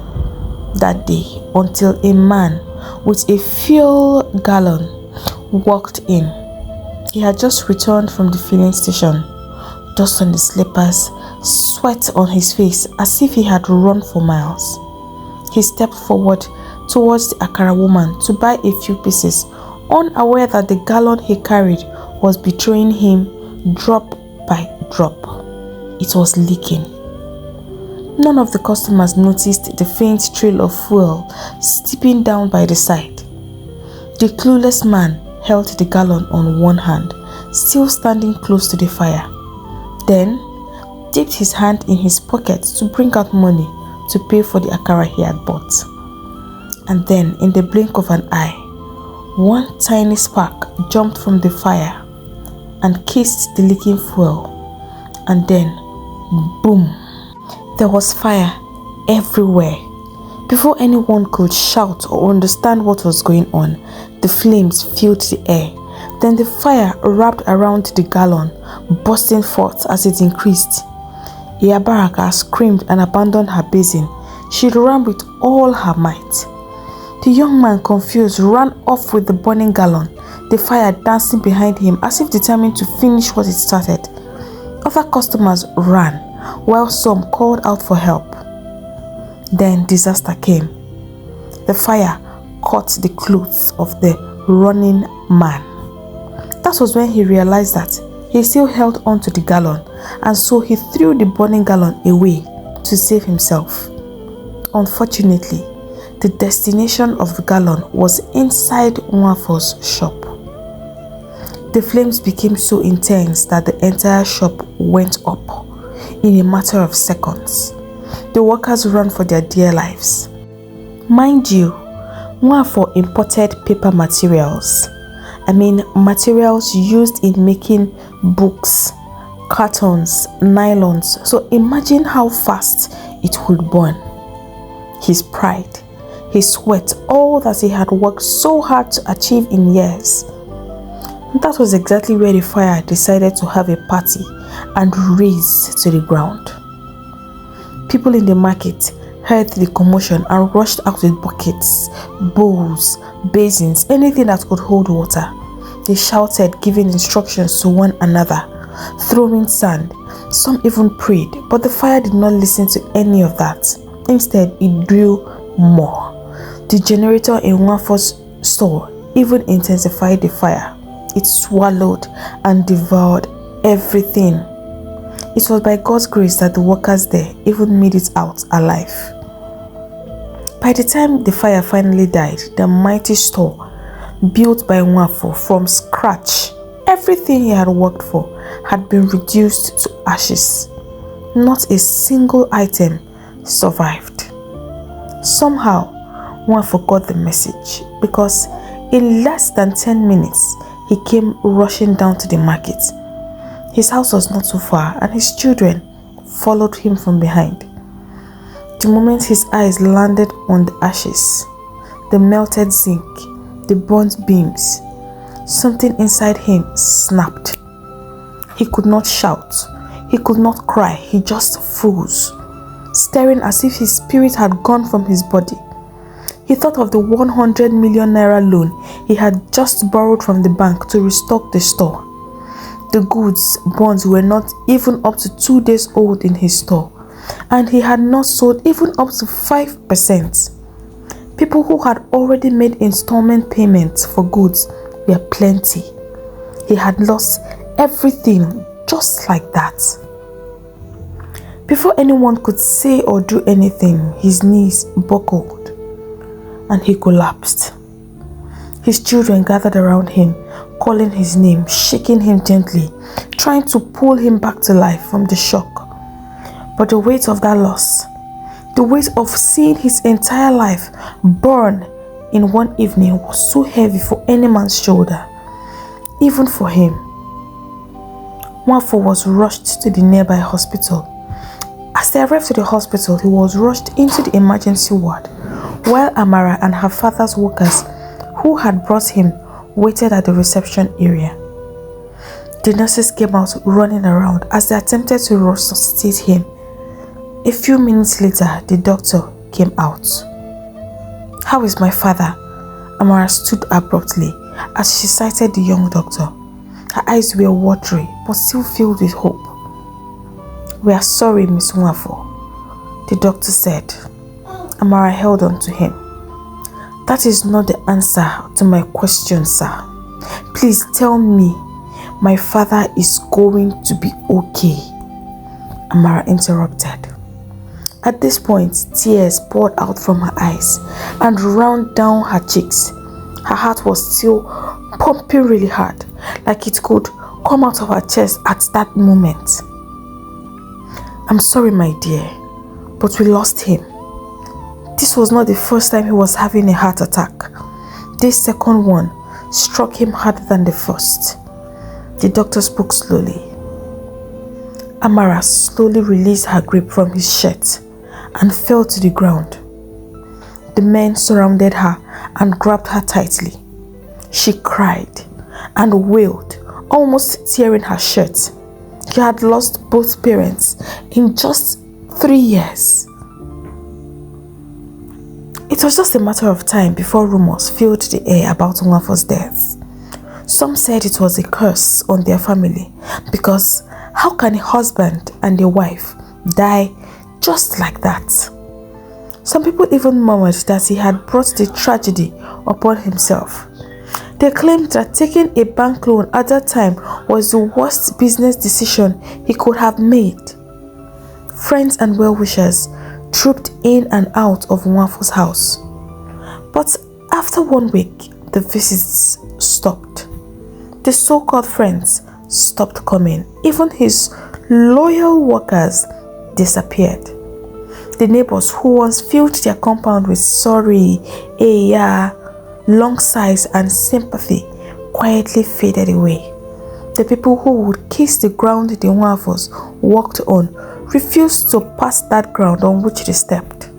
that day until a man with a fuel gallon walked in. He had just returned from the filling station, dust on his slippers, sweat on his face as if he had run for miles. He stepped forward towards the akara woman to buy a few pieces, unaware that the gallon he carried was betraying him drop by drop. It was leaking. None of the customers noticed the faint trail of fuel steeping down by the side. The clueless man held the gallon on one hand, still standing close to the fire. Then dipped his hand in his pocket to bring out money to pay for the akara he had bought. And then, in the blink of an eye, one tiny spark jumped from the fire and kissed the leaking fuel. And then, boom! There was fire everywhere. Before anyone could shout or understand what was going on, the flames filled the air. Then the fire wrapped around the gallon, bursting forth as it increased. Iyabaraka screamed and abandoned her basin. She ran with all her might. The young man, confused, ran off with the burning gallon, the fire dancing behind him as if determined to finish what it started. Other customers ran, while some called out for help. Then disaster came. The fire caught the clothes of the running man. That was when he realized that he still held on to the gallon, and so he threw the burning gallon away to save himself. Unfortunately, the destination of the gallon was inside Nwafo's shop. The flames became so intense that the entire shop went up in a matter of seconds. The workers ran for their dear lives. Mind you, Nwafo imported paper materials. Materials used in making books, cartons, nylons. So imagine how fast it would burn. His pride, his sweat, all that he had worked so hard to achieve in years. That was exactly where the fire decided to have a party and raze to the ground. People in the market heard the commotion and rushed out with buckets, bowls, basins, anything that could hold water. They shouted, giving instructions to one another, throwing sand. Some even prayed, but the fire did not listen to any of that. Instead, it grew more. The generator in Nwafo's store even intensified the fire. It swallowed and devoured everything. It was by God's grace that the workers there even made it out alive. By the time the fire finally died, the mighty store built by Nwafo from scratch, everything he had worked for had been reduced to ashes. Not a single item survived. Somehow, Nwafo got the message because in less than 10 minutes, he came rushing down to the market. His house was not too far and his children followed him from behind. The moment his eyes landed on the ashes, the melted zinc, the burnt beams, something inside him snapped. He could not shout, he could not cry, he just froze, staring as if his spirit had gone from his body. He thought of the 100 million naira loan he had just borrowed from the bank to restock the store. The goods, bonds were not even up to 2 days old in his store, and he had not sold even up to 5%. People who had already made installment payments for goods were plenty. He had lost everything just like that. Before anyone could say or do anything, his knees buckled and he collapsed. His children gathered around him, calling his name, shaking him gently, trying to pull him back to life from the shock. But the weight of that loss, the weight of seeing his entire life burn in one evening, was so heavy for any man's shoulder, even for him. Nwafo was rushed to the nearby hospital. As they arrived to the hospital, he was rushed into the emergency ward, while Amara and her father's workers, who had brought him, waited at the reception area. The nurses came out running around as they attempted to resuscitate him. A few minutes later, the doctor came out. "How is my father?" Amara stood abruptly as she sighted the young doctor. Her eyes were watery but still filled with hope. "We are sorry, Miss Nwafo," the doctor said. Amara held on to him. "That is not the answer to my question, sir. Please tell me my father is going to be okay," Amara interrupted. At this point, tears poured out from her eyes and ran down her cheeks. Her heart was still pumping really hard, like it could come out of her chest at that moment. "I'm sorry, my dear, but we lost him. This was not the first time he was having a heart attack. This second one struck him harder than the first." The doctor spoke slowly. Amara slowly released her grip from his shirt and fell to the ground. The men surrounded her and grabbed her tightly. She cried and wailed, almost tearing her shirt. She had lost both parents in just 3 years. It was just a matter of time before rumors filled the air about Nwafo's death. Some said it was a curse on their family, because how can a husband and a wife die just like that? Some people even murmured that he had brought the tragedy upon himself. They claimed that taking a bank loan at that time was the worst business decision he could have made. Friends and well-wishers trooped in and out of Nwafo's house. But after 1 week, the visits stopped. The so-called friends stopped coming. Even his loyal workers disappeared. The neighbors who once filled their compound with sorry, yeah, long sighs and sympathy quietly faded away. The people who would kiss the ground the Nwafos walked on refused to pass that ground on which they stepped.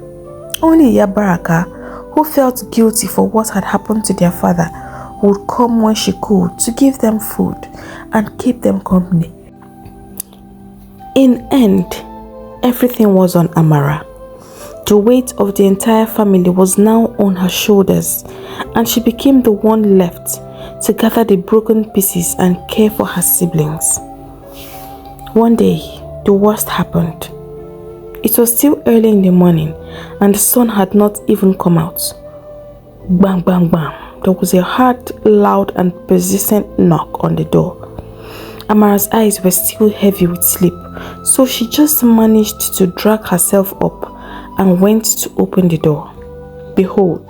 Only Yabaraka, who felt guilty for what had happened to their father, would come when she could to give them food and keep them company. In end, everything was on Amara. The weight of the entire family was now on her shoulders, and she became the one left to gather the broken pieces and care for her siblings. One day, the worst happened. It was still early in the morning, and the sun had not even come out. Bang, bang, bang. There was a hard, loud, and persistent knock on the door. Amara's eyes were still heavy with sleep, so she just managed to drag herself up and went to open the door. Behold,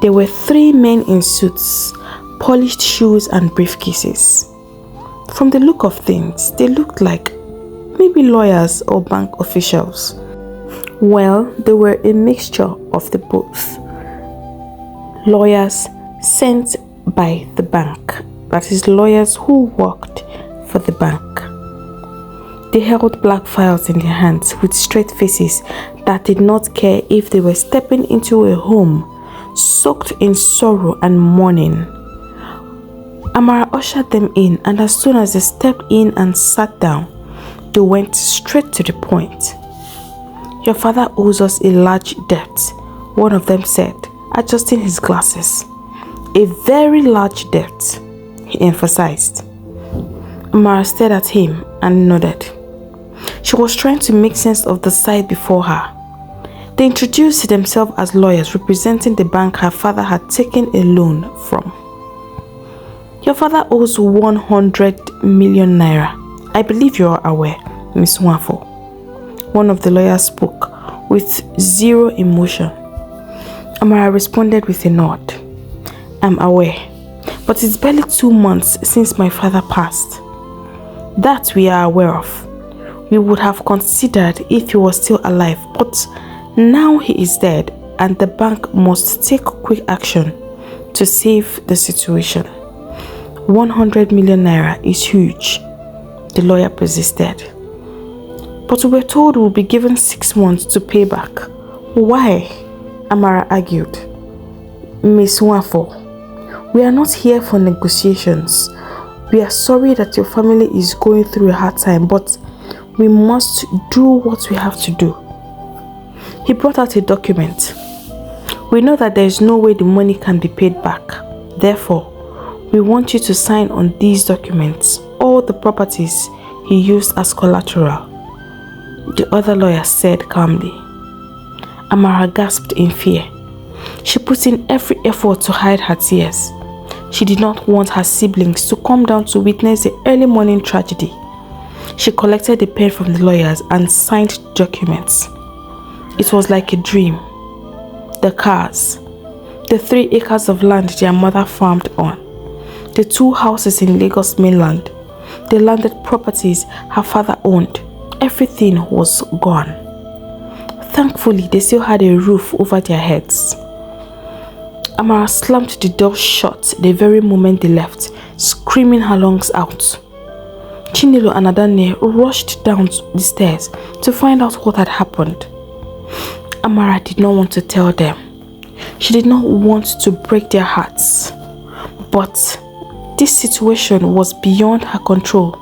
there were 3 men in suits, polished shoes and briefcases. From the look of things, they looked like maybe lawyers or bank officials. Well, they were a mixture of the both. Lawyers sent by the bank, that is, lawyers who worked for the bank. They held black files in their hands with straight faces that did not care if they were stepping into a home soaked in sorrow and mourning. Amara ushered them in, and as soon as they stepped in and sat down, they went straight to the point. "Your father owes us a large debt," one of them said, adjusting his glasses. "A very large debt," he emphasized. Amara stared at him and nodded. She was trying to make sense of the sight before her. They introduced themselves as lawyers representing the bank her father had taken a loan from. Your father owes 100 million naira. I believe you are aware, Miss Nwafo. One of the lawyers spoke with zero emotion. Amara responded with a nod. I'm aware, but it's barely 2 months since my father passed. That we are aware of. We would have considered if he was still alive, but now he is dead and the bank must take quick action to save the situation. 100 million naira is huge, the lawyer persisted. But we were told we would be given 6 months to pay back. Why? Amara argued. Miss Nwafo, we are not here for negotiations. We are sorry that your family is going through a hard time, but we must do what we have to do. He brought out a document. We know that there is no way the money can be paid back. Therefore, we want you to sign on these documents all the properties he used as collateral. The other lawyer said calmly. Amara gasped in fear. She put in every effort to hide her tears. She did not want her siblings to come down to witness the early morning tragedy. She collected the pen from the lawyers and signed documents. It was like a dream. The cars, the 3 acres of land their mother farmed on, the 2 houses in Lagos mainland, the landed properties her father owned, everything was gone. Thankfully, they still had a roof over their heads. Amara slammed the door shut the very moment they left, screaming her lungs out. Chinelo and Adanne rushed down the stairs to find out what had happened. Amara did not want to tell them. She did not want to break their hearts. But this situation was beyond her control,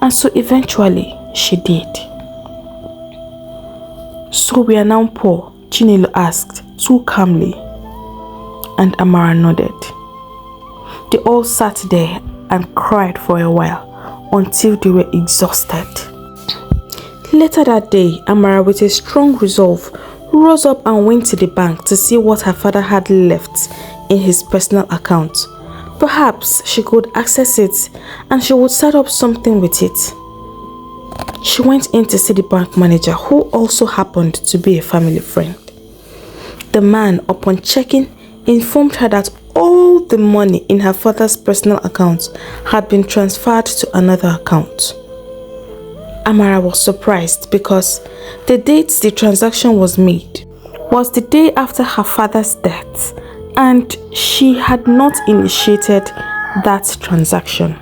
and so eventually she did. So we are now poor? Chinelo asked, too calmly. And Amara nodded. They all sat there and cried for a while until they were exhausted. Later that day, Amara, with a strong resolve, rose up and went to the bank to see what her father had left in his personal account. Perhaps she could access it and she would set up something with it. She went in to see the bank manager, who also happened to be a family friend. The man, upon checking, informed her that all the money in her father's personal account had been transferred to another account. Amara was surprised because the date the transaction was made was the day after her father's death, and she had not initiated that transaction.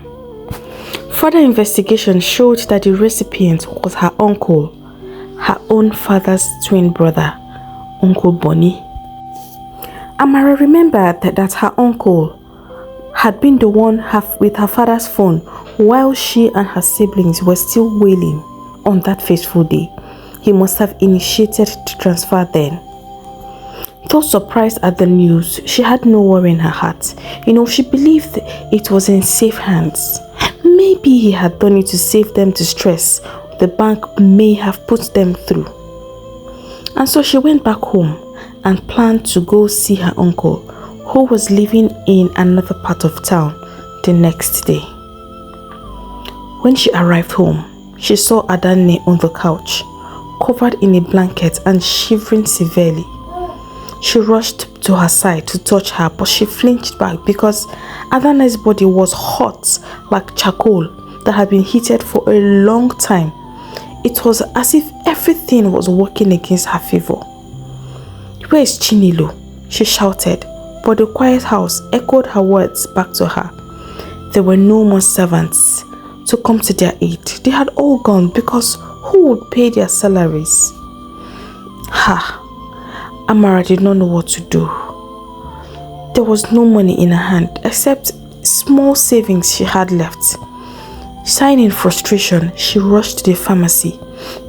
Further investigation showed that the recipient was her uncle, her own father's twin brother, Uncle Bonnie. Amara remembered that her uncle had been the one with her father's phone while she and her siblings were still wailing on that fateful day. He must have initiated the transfer then. Though surprised at the news, she had no worry in her heart. She believed it was in safe hands. Maybe he had done it to save them the stress the bank may have put them through. And so she went back home and planned to go see her uncle, who was living in another part of town, the next day. When she arrived home, she saw Adanne on the couch, covered in a blanket and shivering severely. She rushed to her side to touch her, but she flinched back because Adanne's body was hot like charcoal that had been heated for a long time. It was as if everything was working against her favor. "Where is Chinelo?" she shouted, but the quiet house echoed her words back to her. There were no more servants to come to their aid. They had all gone because who would pay their salaries? Amara did not know what to do. There was no money in her hand except small savings she had left. Sighing in frustration, she rushed to the pharmacy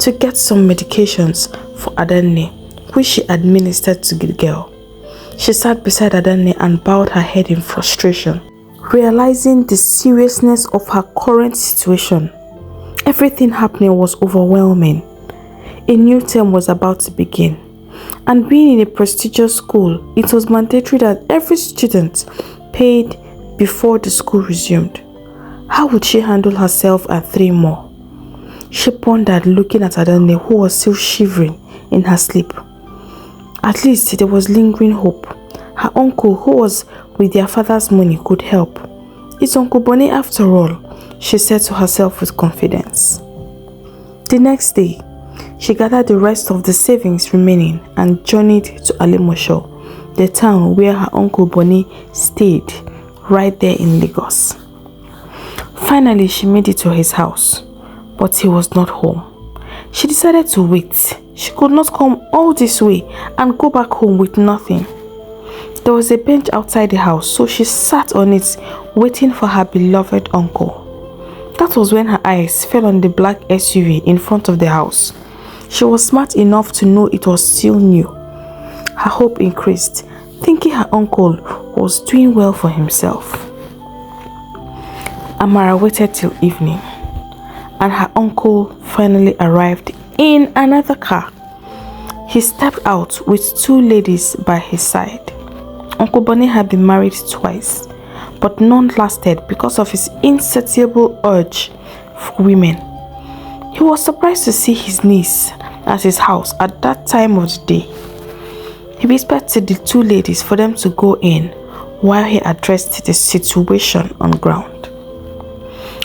to get some medications for Adanne, which she administered to the girl. She sat beside Adanne and bowed her head in frustration, realizing the seriousness of her current situation. Everything happening was overwhelming. A new term was about to begin. And being in a prestigious school, it was mandatory that every student paid before the school resumed. How would she handle herself and 3 more? She pondered, looking at Adanne, who was still shivering in her sleep. At least there was lingering hope. Her uncle, who was with their father's money, could help. It's Uncle Bonnie after all, she said to herself with confidence. The next day, she gathered the rest of the savings remaining and journeyed to Alimosho, the town where her Uncle Bonnie stayed, right there in Lagos. Finally, she made it to his house, but he was not home. She decided to wait. She could not come all this way and go back home with nothing. There was a bench outside the house, so she sat on it, waiting for her beloved uncle. That was when her eyes fell on the black SUV in front of the house. She was smart enough to know it was still new. Her hope increased, thinking her uncle was doing well for himself. Amara waited till evening, and her uncle finally arrived in another car. He stepped out with 2 ladies by his side. Uncle Bonnie had been married twice, but none lasted because of his insatiable urge for women. He was surprised to see his niece at his house at that time of the day. He whispered to the 2 ladies for them to go in while he addressed the situation on ground.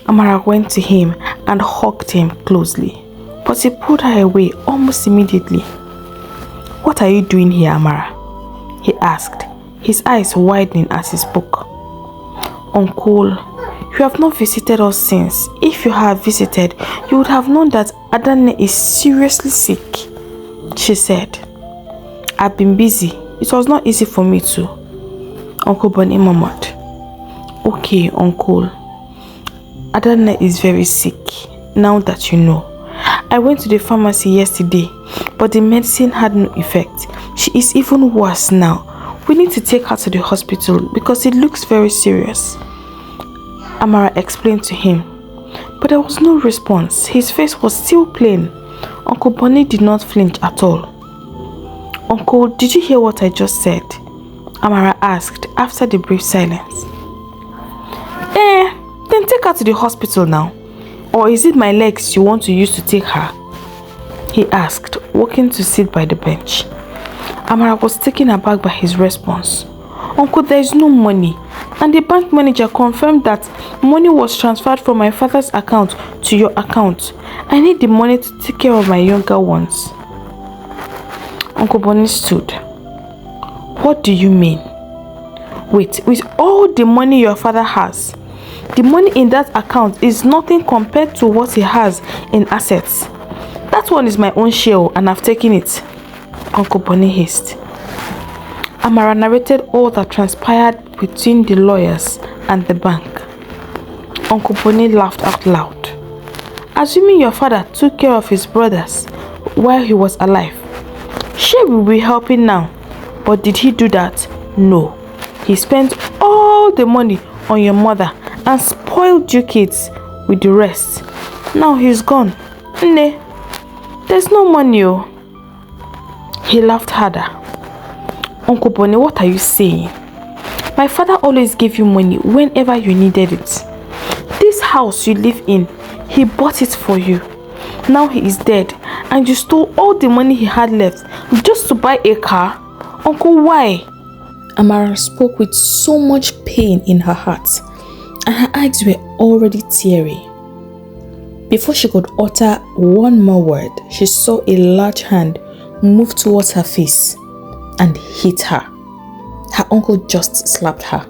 Amara went to him and hugged him closely, but he pulled her away almost immediately. "What are you doing here, Amara?" he asked, his eyes widening as he spoke. "Uncle, you have not visited us since. If you had visited, you would have known that Adanne is seriously sick," she said. "I've been busy. It was not easy for me too," Uncle Bonnie murmured. "Okay, Uncle. Adanne is very sick, now that you know. I went to the pharmacy yesterday, but the medicine had no effect. She is even worse now. We need to take her to the hospital because it looks very serious," Amara explained to him. But there was no response. His face was still plain. Uncle Bonnie did not flinch at all. "Uncle, did you hear what I just said?" Amara asked after the brief silence. Then take her to the hospital now. Or is it my legs you want to use to take her?" he asked, walking to sit by the bench. Amara was taken aback by his response. "Uncle, there is no money, and the bank manager confirmed that money was transferred from my father's account to your account. I need the money to take care of my younger ones." Uncle Bonnie stood. "What do you mean? Wait, with all the money your father has, the money in that account is nothing compared to what he has in assets. That one is my own share and I've taken it," Uncle Bonnie hissed. Amara narrated all that transpired between the lawyers and the bank. Uncle Bonnie laughed out loud. "Assuming your father took care of his brothers while he was alive, she will be helping now. But did he do that? No. He spent all the money on your mother and spoiled you kids with the rest. Now he's gone. Nne, there's no money." He laughed harder. "Uncle Bonnie, what are you saying? My father always gave you money whenever you needed it. This house you live in, he bought it for you. Now he is dead and you stole all the money he had left just to buy a car? Uncle, why?" Amara spoke with so much pain in her heart, and her eyes were already teary. Before she could utter one more word, she saw a large hand move towards her face and hit her. Her uncle just slapped her.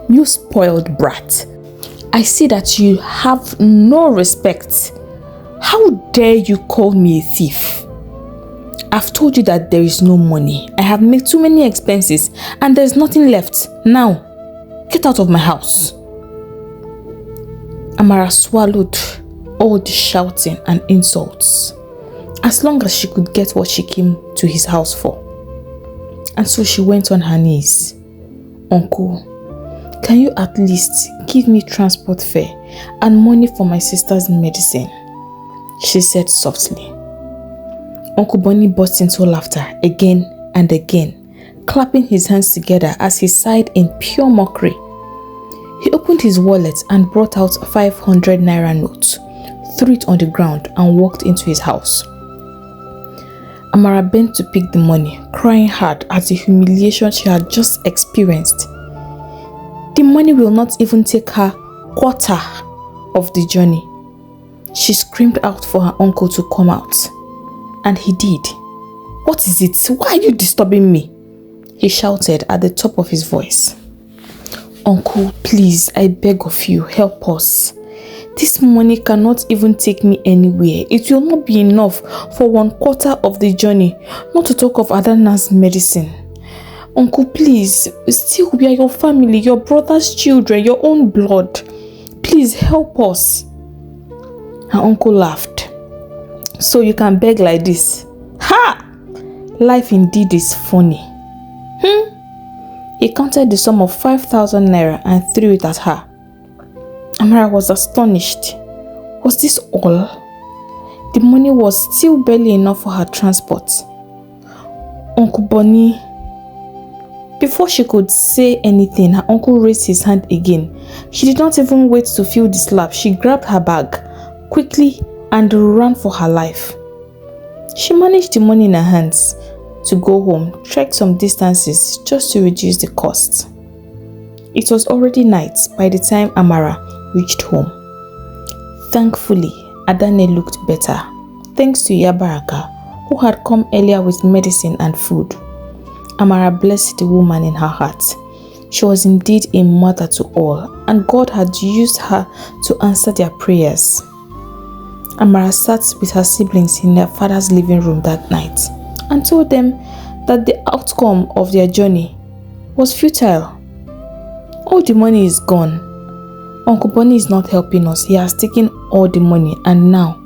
"You spoiled brat. I see that you have no respect. How dare you call me a thief? I've told you that there is no money. I have made too many expenses and there's nothing left. Now, get out of my house." Amara swallowed all the shouting and insults, as long as she could get what she came to his house for. And so she went on her knees. "Uncle, can you at least give me transport fare and money for my sister's medicine?" she said softly. Uncle Bonnie burst into laughter again and again, clapping his hands together as he sighed in pure mockery. He opened his wallet and brought out 500 naira notes, threw it on the ground and walked into his house. Amara bent to pick the money, crying hard at the humiliation she had just experienced. The money will not even take her quarter of the journey. She screamed out for her uncle to come out. And he did. "What is it? Why are you disturbing me?" he shouted at the top of his voice. "Uncle, please, I beg of you, help us. This money cannot even take me anywhere. It will not be enough for 1/4 of the journey, not to talk of Adanna's medicine. Uncle, please, still we are your family, your brother's children, your own blood. Please help us." Her uncle laughed. "So you can beg like this? Ha! Life indeed is funny." He counted the sum of 5,000 naira and threw it at her. Amara was astonished. Was this all? The money was still barely enough for her transport. "Uncle Bonnie." Before she could say anything, her uncle raised his hand again. She did not even wait to feel the slap. She grabbed her bag quickly and ran for her life. She managed the money in her hands to go home, trek some distances just to reduce the cost. It was already night by the time Amara reached home. Thankfully, Adanne looked better, thanks to Yabaraka, who had come earlier with medicine and food. Amara blessed the woman in her heart. She was indeed a mother to all, and God had used her to answer their prayers. Amara sat with her siblings in their father's living room that night and told them that the outcome of their journey was futile. All the money is gone. Uncle Bonnie is not helping us. He has taken all the money and now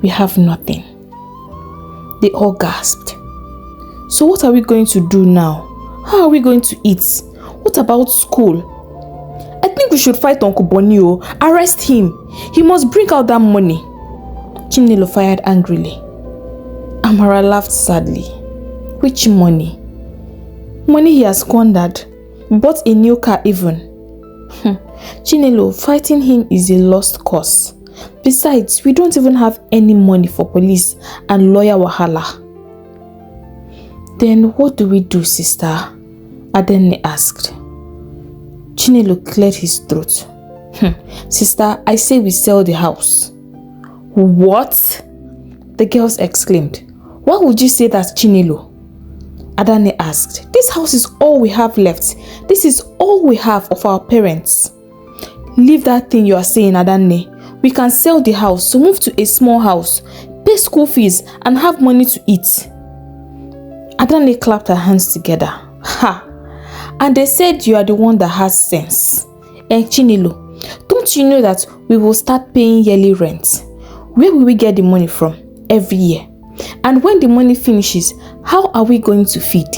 we have nothing. They all gasped. "So what are we going to do now? How are we going to eat? What about school?" "I think we should fight Uncle Bonnie. Arrest him. He must bring out that money." Chinelo fired angrily. Amara laughed sadly. "Which money?" "Money he has squandered. Bought a new car even." "Chinelo, fighting him is a lost cause. Besides, we don't even have any money for police and lawyer wahala." "Then what do we do, sister?" Adanne asked. Chinelo cleared his throat. "Sister, I say we sell the house." "What?" the girls exclaimed. "Why would you say that, Chinelo?" Adanne asked. "This house is all we have left. This is all we have of our parents." "Leave that thing you are saying, Adanne. We can sell the house, so move to a small house, pay school fees and have money to eat." Adanne clapped her hands together. "Ha! And they said you are the one that has sense. Chinelo, don't you know that we will start paying yearly rent? Where will we get the money from every year? And when the money finishes, how are we going to feed?"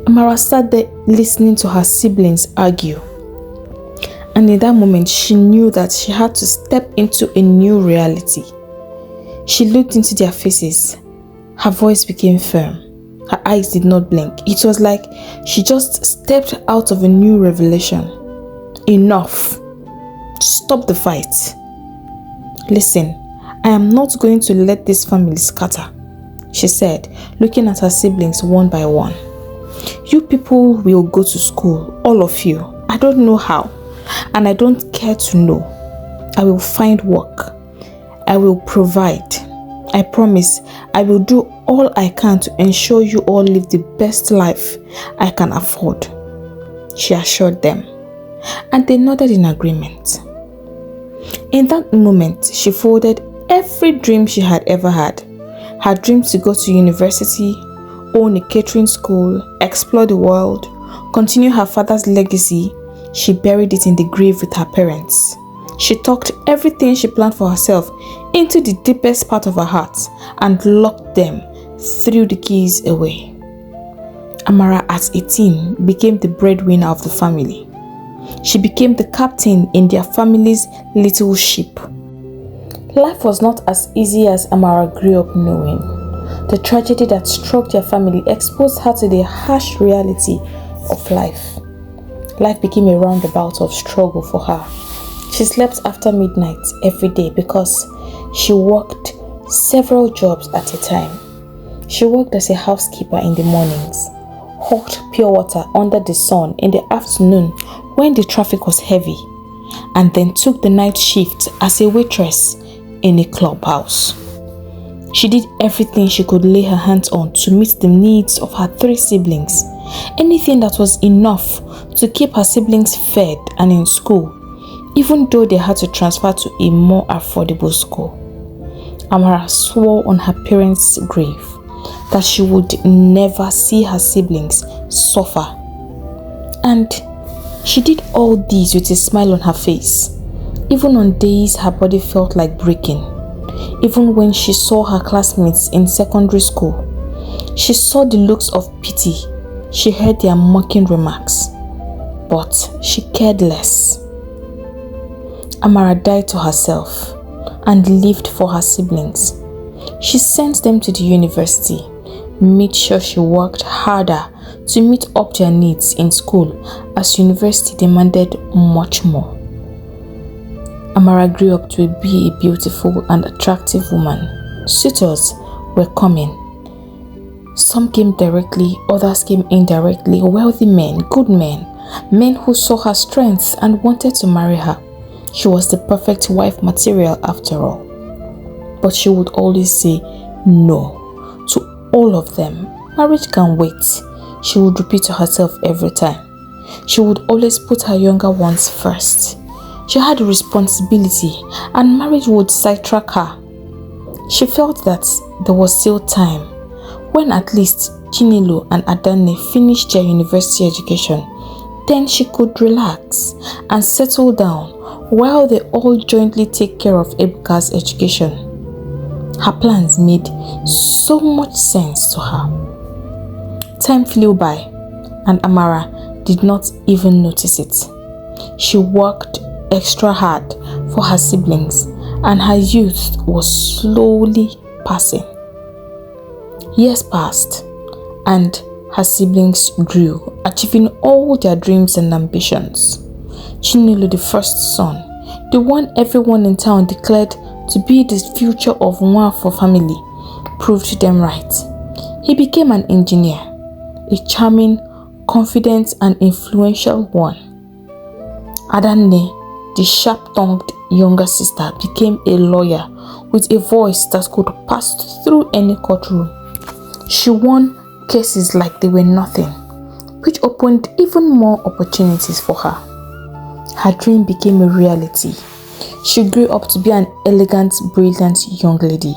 Amara sat there listening to her siblings argue. And in that moment, she knew that she had to step into a new reality. She looked into their faces. Her voice became firm. Her eyes did not blink. It was like she just stepped out of a new revelation. "Enough. Stop the fight. Listen, I am not going to let this family scatter," she said, looking at her siblings one by one. "You people will go to school, all of you. I don't know how, and I don't care to know. I will find work. I will provide. I promise I will do all I can to ensure you all live the best life I can afford," she assured them, and they nodded in agreement. In that moment, she folded every dream she had ever had. Her dream to go to university, own a catering school, explore the world, continue her father's legacy. She buried it in the grave with her parents. She tucked everything she planned for herself into the deepest part of her heart and locked them, threw the keys away. Amara, at 18, became the breadwinner of the family. She became the captain in their family's little ship. Life was not as easy as Amara grew up knowing. The tragedy that struck their family exposed her to the harsh reality of life. Life became a roundabout of struggle for her. She slept after midnight every day because she worked several jobs at a time. She worked as a housekeeper in the mornings, hawked pure water under the sun in the afternoon when the traffic was heavy, and then took the night shift as a waitress in a clubhouse. She did everything she could lay her hands on to meet the needs of her 3 siblings, anything that was enough to keep her siblings fed and in school, even though they had to transfer to a more affordable school. Amara swore on her parents' grave that she would never see her siblings suffer. And she did all this with a smile on her face, even on days her body felt like breaking. Even when she saw her classmates in secondary school, she saw the looks of pity, she heard their mocking remarks, but she cared less. Amara died to herself and lived for her siblings. She sent them to the university, made sure she worked harder to meet up their needs in school as university demanded much more. Amara grew up to be a beautiful and attractive woman. Suitors were coming. Some came directly, others came indirectly. Wealthy men, good men, men who saw her strengths and wanted to marry her. She was the perfect wife material after all. But she would always say no to all of them. Marriage can wait, she would repeat to herself every time. She would always put her younger ones first. She had a responsibility and marriage would sidetrack her. She felt that there was still time. When at least Chinelo and Adanne finished their university education, then she could relax and settle down while they all jointly take care of Ebuka's education. Her plans made so much sense to her. Time flew by and Amara did not even notice it. She worked extra hard for her siblings and her youth was slowly passing. Years passed and her siblings grew, achieving all their dreams and ambitions. Chinelo, the first son, the one everyone in town declared to be the future of Nwafo family, proved them right. He became an engineer, a charming, confident and influential one. Adanne, the sharp-tongued younger sister, became a lawyer with a voice that could pass through any courtroom. She won cases like they were nothing, which opened even more opportunities for her. Her dream became a reality. She grew up to be an elegant, brilliant young lady,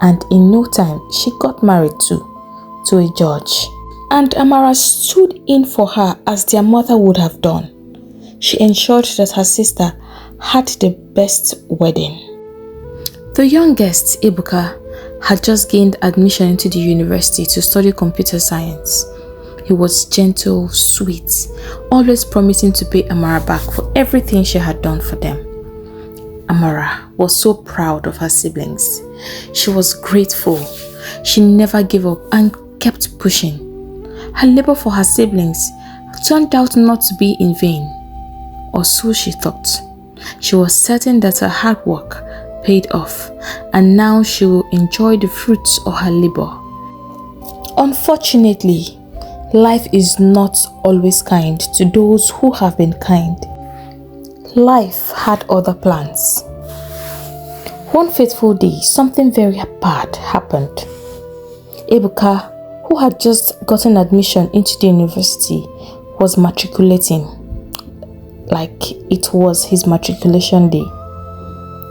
and in no time she got married to a judge. And Amara stood in for her as their mother would have done. She ensured that her sister had the best wedding. The youngest, Ebuka, had just gained admission into the university to study computer science. He was gentle, sweet, always promising to pay Amara back for everything she had done for them. Amara was so proud of her siblings. She was grateful. She never gave up and kept pushing. Her labor for her siblings turned out not to be in vain, or so she thought. She was certain that her hard work paid off, and now she will enjoy the fruits of her labor. Unfortunately, life is not always kind to those who have been kind. Life had other plans. One fateful day, something very bad happened. Ebuka, who had just gotten admission into the university, was matriculating like it was his matriculation day.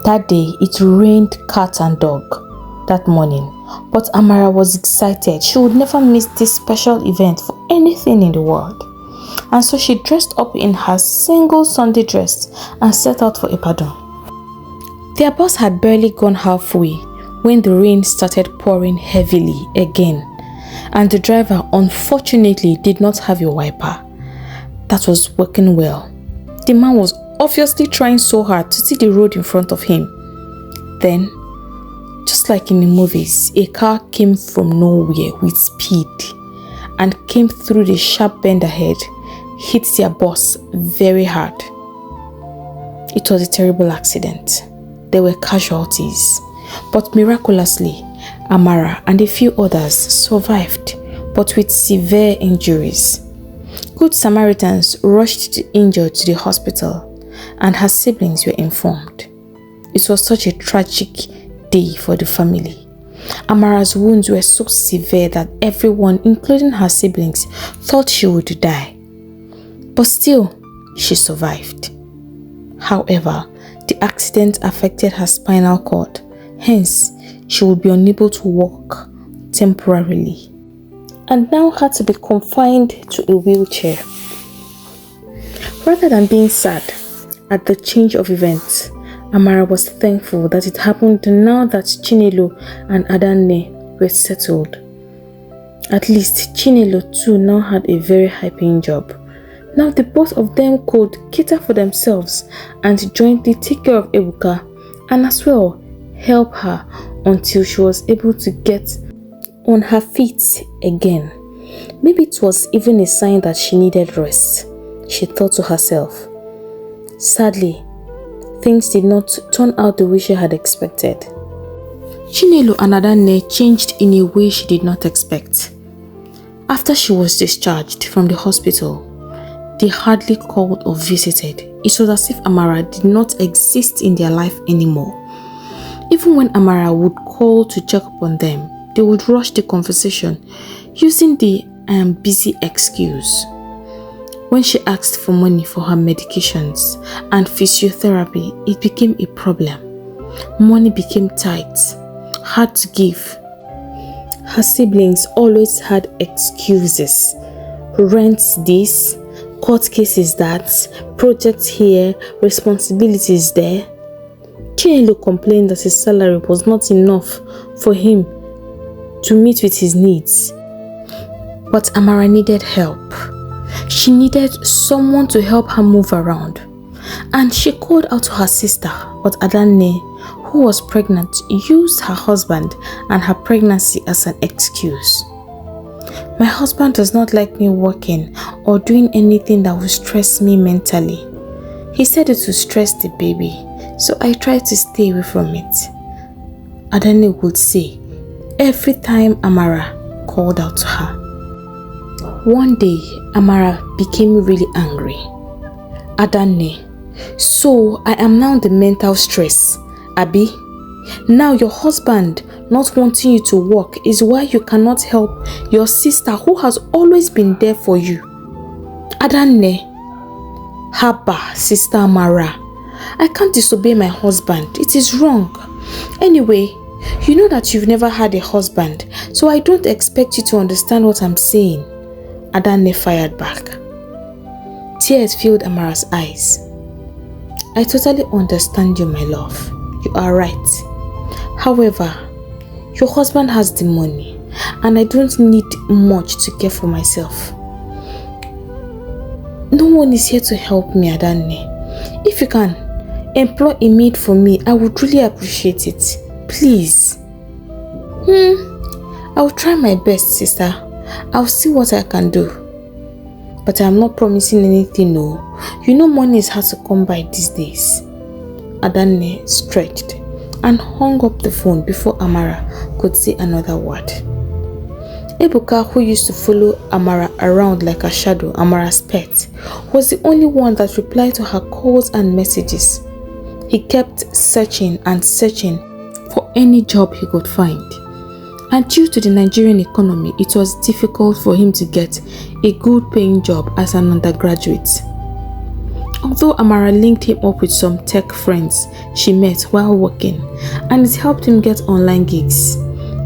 That day, it rained cat and dog that morning, but Amara was excited. She would never miss this special event for anything in the world. And so she dressed up in her single Sunday dress and set out for Ibadan. Their bus had barely gone halfway when the rain started pouring heavily again, and the driver unfortunately did not have a wiper that was working well. The man was obviously trying so hard to see the road in front of him. then, just like in the movies, a car came from nowhere with speed and came through the sharp bend ahead, hit their bus very hard. It was a terrible accident. There were casualties, but miraculously, Amara and a few others survived, but with severe injuries. Good Samaritans rushed the injured to the hospital, and her siblings were informed. It was such a tragic day for the family. Amara's wounds were so severe that everyone, including her siblings, thought she would die. But still, she survived. However, the accident affected her spinal cord, hence, she would be unable to walk temporarily and now had to be confined to a wheelchair. Rather than being sad at the change of events, Amara was thankful that it happened now that Chinelo and Adanne were settled. At least Chinelo too now had a very high-paying job. Now the both of them could cater for themselves and jointly take care of Ebuka and as well help her until she was able to get on her feet again. Maybe it was even a sign that she needed rest, she thought to herself. Sadly, things did not turn out the way she had expected. Chinelo and Adanne changed in a way she did not expect. After she was discharged from the hospital, they hardly called or visited. It was as if Amara did not exist in their life anymore. Even when Amara would call to check up on them, they would rush the conversation using the "I am busy" excuse. When she asked for money for her medications and physiotherapy, it became a problem. Money became tight, hard to give. Her siblings always had excuses. Rent this, court cases that, projects here, responsibilities there. Chinelo complained that his salary was not enough for him to meet with his needs. But Amara needed help. She needed someone to help her move around. And she called out to her sister, but Adanne, who was pregnant, used her husband and her pregnancy as an excuse. My husband does not like me working or doing anything that will stress me mentally. He said it would stress the baby, so I tried to stay away from it, Adanne would say every time Amara called out to her. One day, Amara became really angry. Adanne, so I am now the mental stress, Abi? Now your husband not wanting you to work is why you cannot help your sister who has always been there for you. Adanne, haba, sister Amara, I can't disobey my husband. It is wrong. Anyway, you know that you've never had a husband, so I don't expect you to understand what I'm saying. Adanne fired back. Tears filled Amara's eyes. I totally understand you, my love. You are right. However, your husband has the money, and I don't need much to care for myself. No one is here to help me, Adanne. If you can employ a maid for me, I would really appreciate it. Please. I will try my best, sister. I'll see what I can do. But I'm not promising anything, no. You know money is hard to come by these days. Adanne stretched and hung up the phone before Amara could say another word. Ebuka, who used to follow Amara around like a shadow, Amara's pet, was the only one that replied to her calls and messages. He kept searching and searching for any job he could find. And due to the Nigerian economy, it was difficult for him to get a good paying job as an undergraduate. Although Amara linked him up with some tech friends she met while working, and it helped him get online gigs,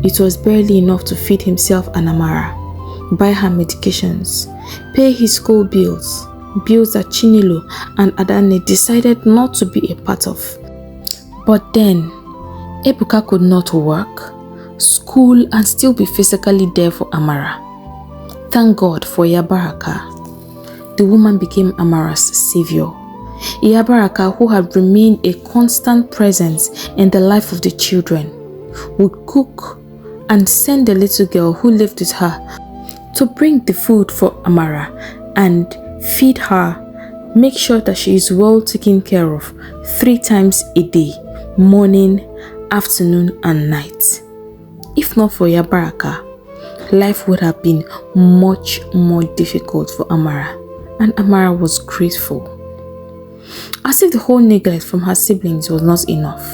it was barely enough to feed himself and Amara, buy her medications, pay his school bills that Chinelo and Adanne decided not to be a part of. But then, Ebuka could not work, school, and still be physically there for Amara. Thank God for Yabaraka. The woman became Amara's savior. Iyabaraka, who had remained a constant presence in the life of the children, would cook and send the little girl who lived with her to bring the food for Amara and feed her, make sure that she is well taken care of 3 times a day, morning, afternoon and night. If not for Iyabaraka, life would have been much more difficult for Amara, and Amara was grateful. As if the whole neglect from her siblings was not enough,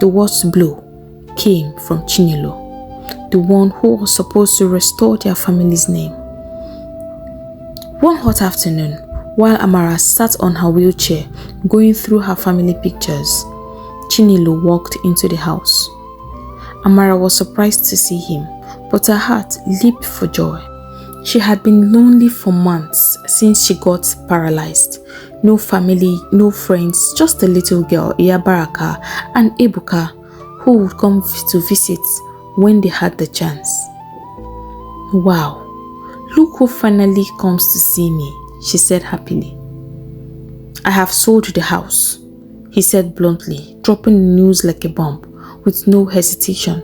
the worst blow came from Chinelo, the one who was supposed to restore their family's name. One hot afternoon, while Amara sat on her wheelchair going through her family pictures, Chinelo walked into the house. Amara was surprised to see him, but her heart leaped for joy. She had been lonely for months since she got paralyzed. No family, no friends, just a little girl, Iyabaraka, and Ebuka, who would come to visit when they had the chance. "Wow, look who finally comes to see me," she said happily. "I have sold the house," he said bluntly, dropping the news like a bomb with no hesitation.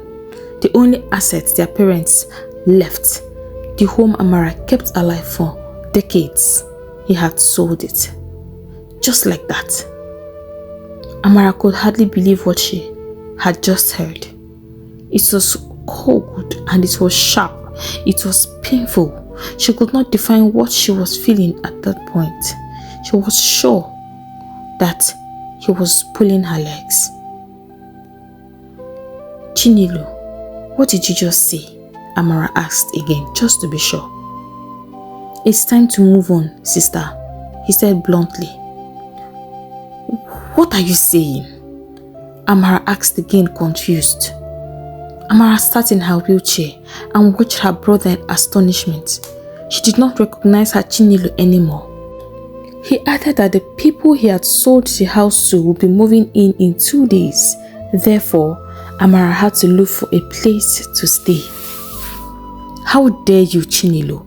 The only asset their parents left, the home Amara kept alive for decades, he had sold it. Just like that. Amara could hardly believe what she had just heard. It was cold and it was sharp. It was painful. She could not define what she was feeling at that point. She was sure that he was pulling her legs. "Chinelo, what did you just say?" Amara asked again, just to be sure. "It's time to move on, sister," he said bluntly. "What are you saying?" Amara asked again, confused. Amara sat in her wheelchair and watched her brother in astonishment. She did not recognize her Chinelo anymore. He added that the people he had sold the house to would be moving in 2 days. Therefore, Amara had to look for a place to stay. "How dare you, Chinelo?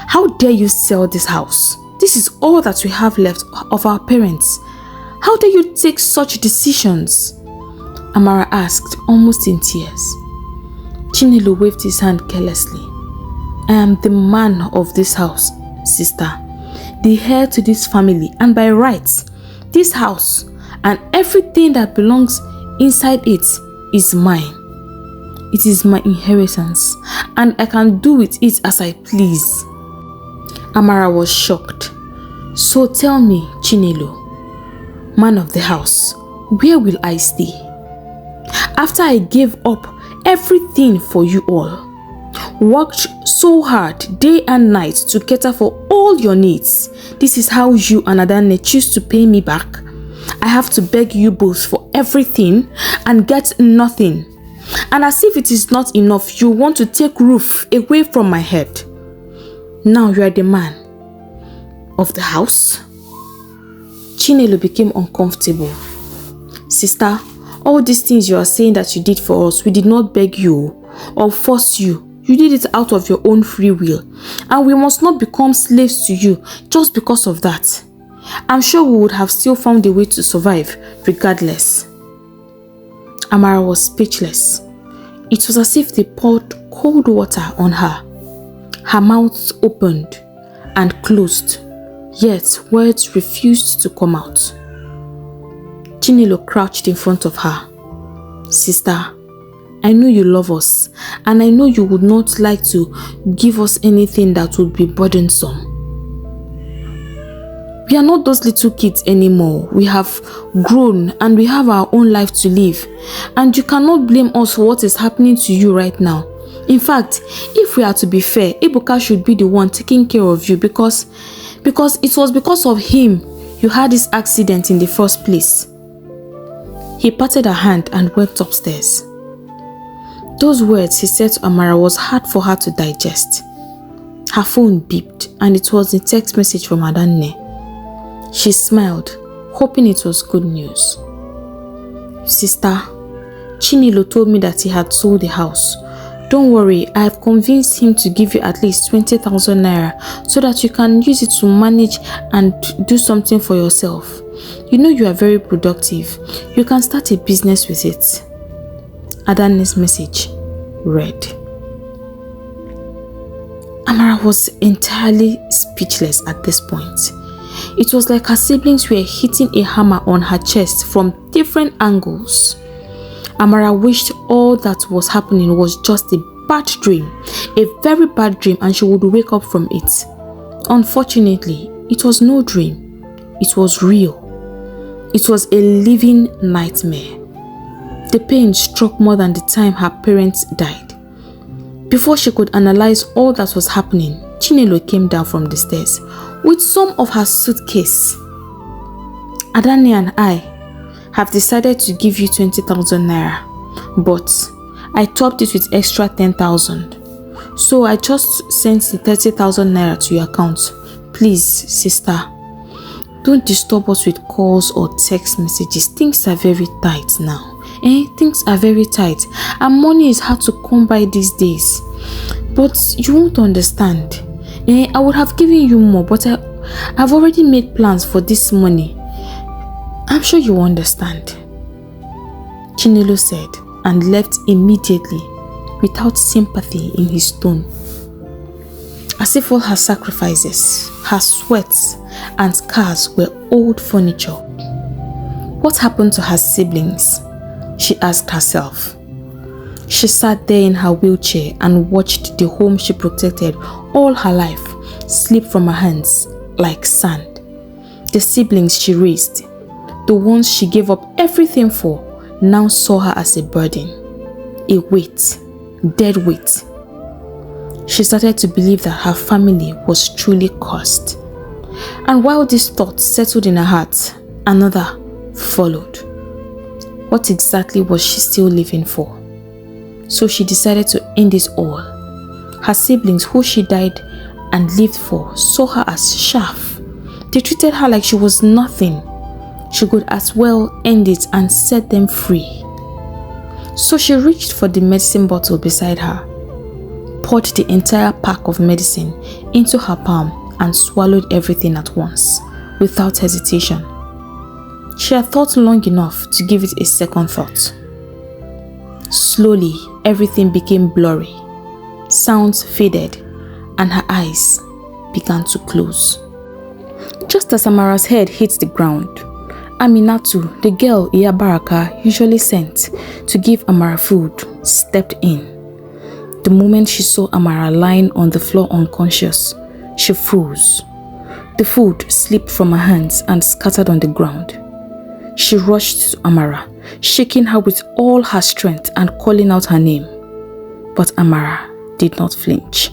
How dare you sell this house? This is all that we have left of our parents. How dare you take such decisions?" Amara asked, almost in tears. Chinelo waved his hand carelessly. "I am the man of this house, sister, the heir to this family, and by rights, this house and everything that belongs inside it is mine. It is my inheritance, and I can do with it as I please." Amara was shocked. "So tell me, Chinelo, man of the house, where will I stay? After I gave up everything for you all, worked so hard day and night to cater for all your needs, this is how you and Adanne choose to pay me back? I have to beg you both for everything and get nothing. And as if it is not enough, you want to take roof away from my head. Now you are the man of the house?" Chinelo became uncomfortable. "Sister, all these things you are saying that you did for us, we did not beg you or force you. You did it out of your own free will, and we must not become slaves to you just because of that. I'm sure we would have still found a way to survive regardless." Amara was speechless. It was as if they poured cold water on her. Her mouth opened and closed, yet words refused to come out. Chinelo crouched in front of her. "Sister, I know you love us, and I know you would not like to give us anything that would be burdensome. We are not those little kids anymore. We have grown and we have our own life to live. And you cannot blame us for what is happening to you right now. In fact, if we are to be fair, Ebuka should be the one taking care of you because it was because of him you had this accident in the first place." He patted her hand and went upstairs. Those words he said to Amara was hard for her to digest. Her phone beeped and it was a text message from Adanne. She smiled, hoping it was good news. "Sister, Chinelo told me that he had sold the house Don't worry, I have convinced him to give you at least 20,000 naira so that you can use it to manage and do something for yourself. You know you are very productive. You can start a business with it. Adane's message read. Amara was entirely speechless at this point. It was like her siblings were hitting a hammer on her chest from different angles. Amara wished all that was happening was just a bad dream, a very bad dream, and she would wake up from it. Unfortunately, it was no dream. It was real. It was a living nightmare. The pain struck more than the time her parents died. Before she could analyze all that was happening, Chinelo came down from the stairs with some of her suitcase. Adane and I have decided to give you 20,000 naira, but I topped it with extra 10,000. So I just sent the 30,000 naira to your account. Please, sister, don't disturb us with calls or text messages. Things are very tight now. Things are very tight and money is hard to come by these days. But you won't understand. I would have given you more, but I've already made plans for this money. I'm sure you understand, Chinelo said, and left immediately without sympathy in his tone. As if all her sacrifices, her sweats and scars were old furniture. What happened to her siblings? She asked herself. She sat there in her wheelchair and watched the home she protected all her life slip from her hands like sand. The siblings she raised, the ones she gave up everything for, now saw her as a burden, a weight, dead weight. She started to believe that her family was truly cursed. And while this thought settled in her heart, another followed. What exactly was she still living for? So she decided to end it all. Her siblings, who she died and lived for, saw her as chaff. They treated her like she was nothing. She could as well end it and set them free. So she reached for the medicine bottle beside her, poured the entire pack of medicine into her palm and swallowed everything at once, without hesitation. She had thought long enough to give it a second thought. Slowly, everything became blurry. Sounds faded and her eyes began to close. Just as Amara's head hit the ground, Aminatu, the girl Iya Baraka usually sent to give Amara food, stepped in. The moment she saw Amara lying on the floor unconscious, she froze. The food slipped from her hands and scattered on the ground. She rushed to Amara, shaking her with all her strength and calling out her name. But Amara did not flinch.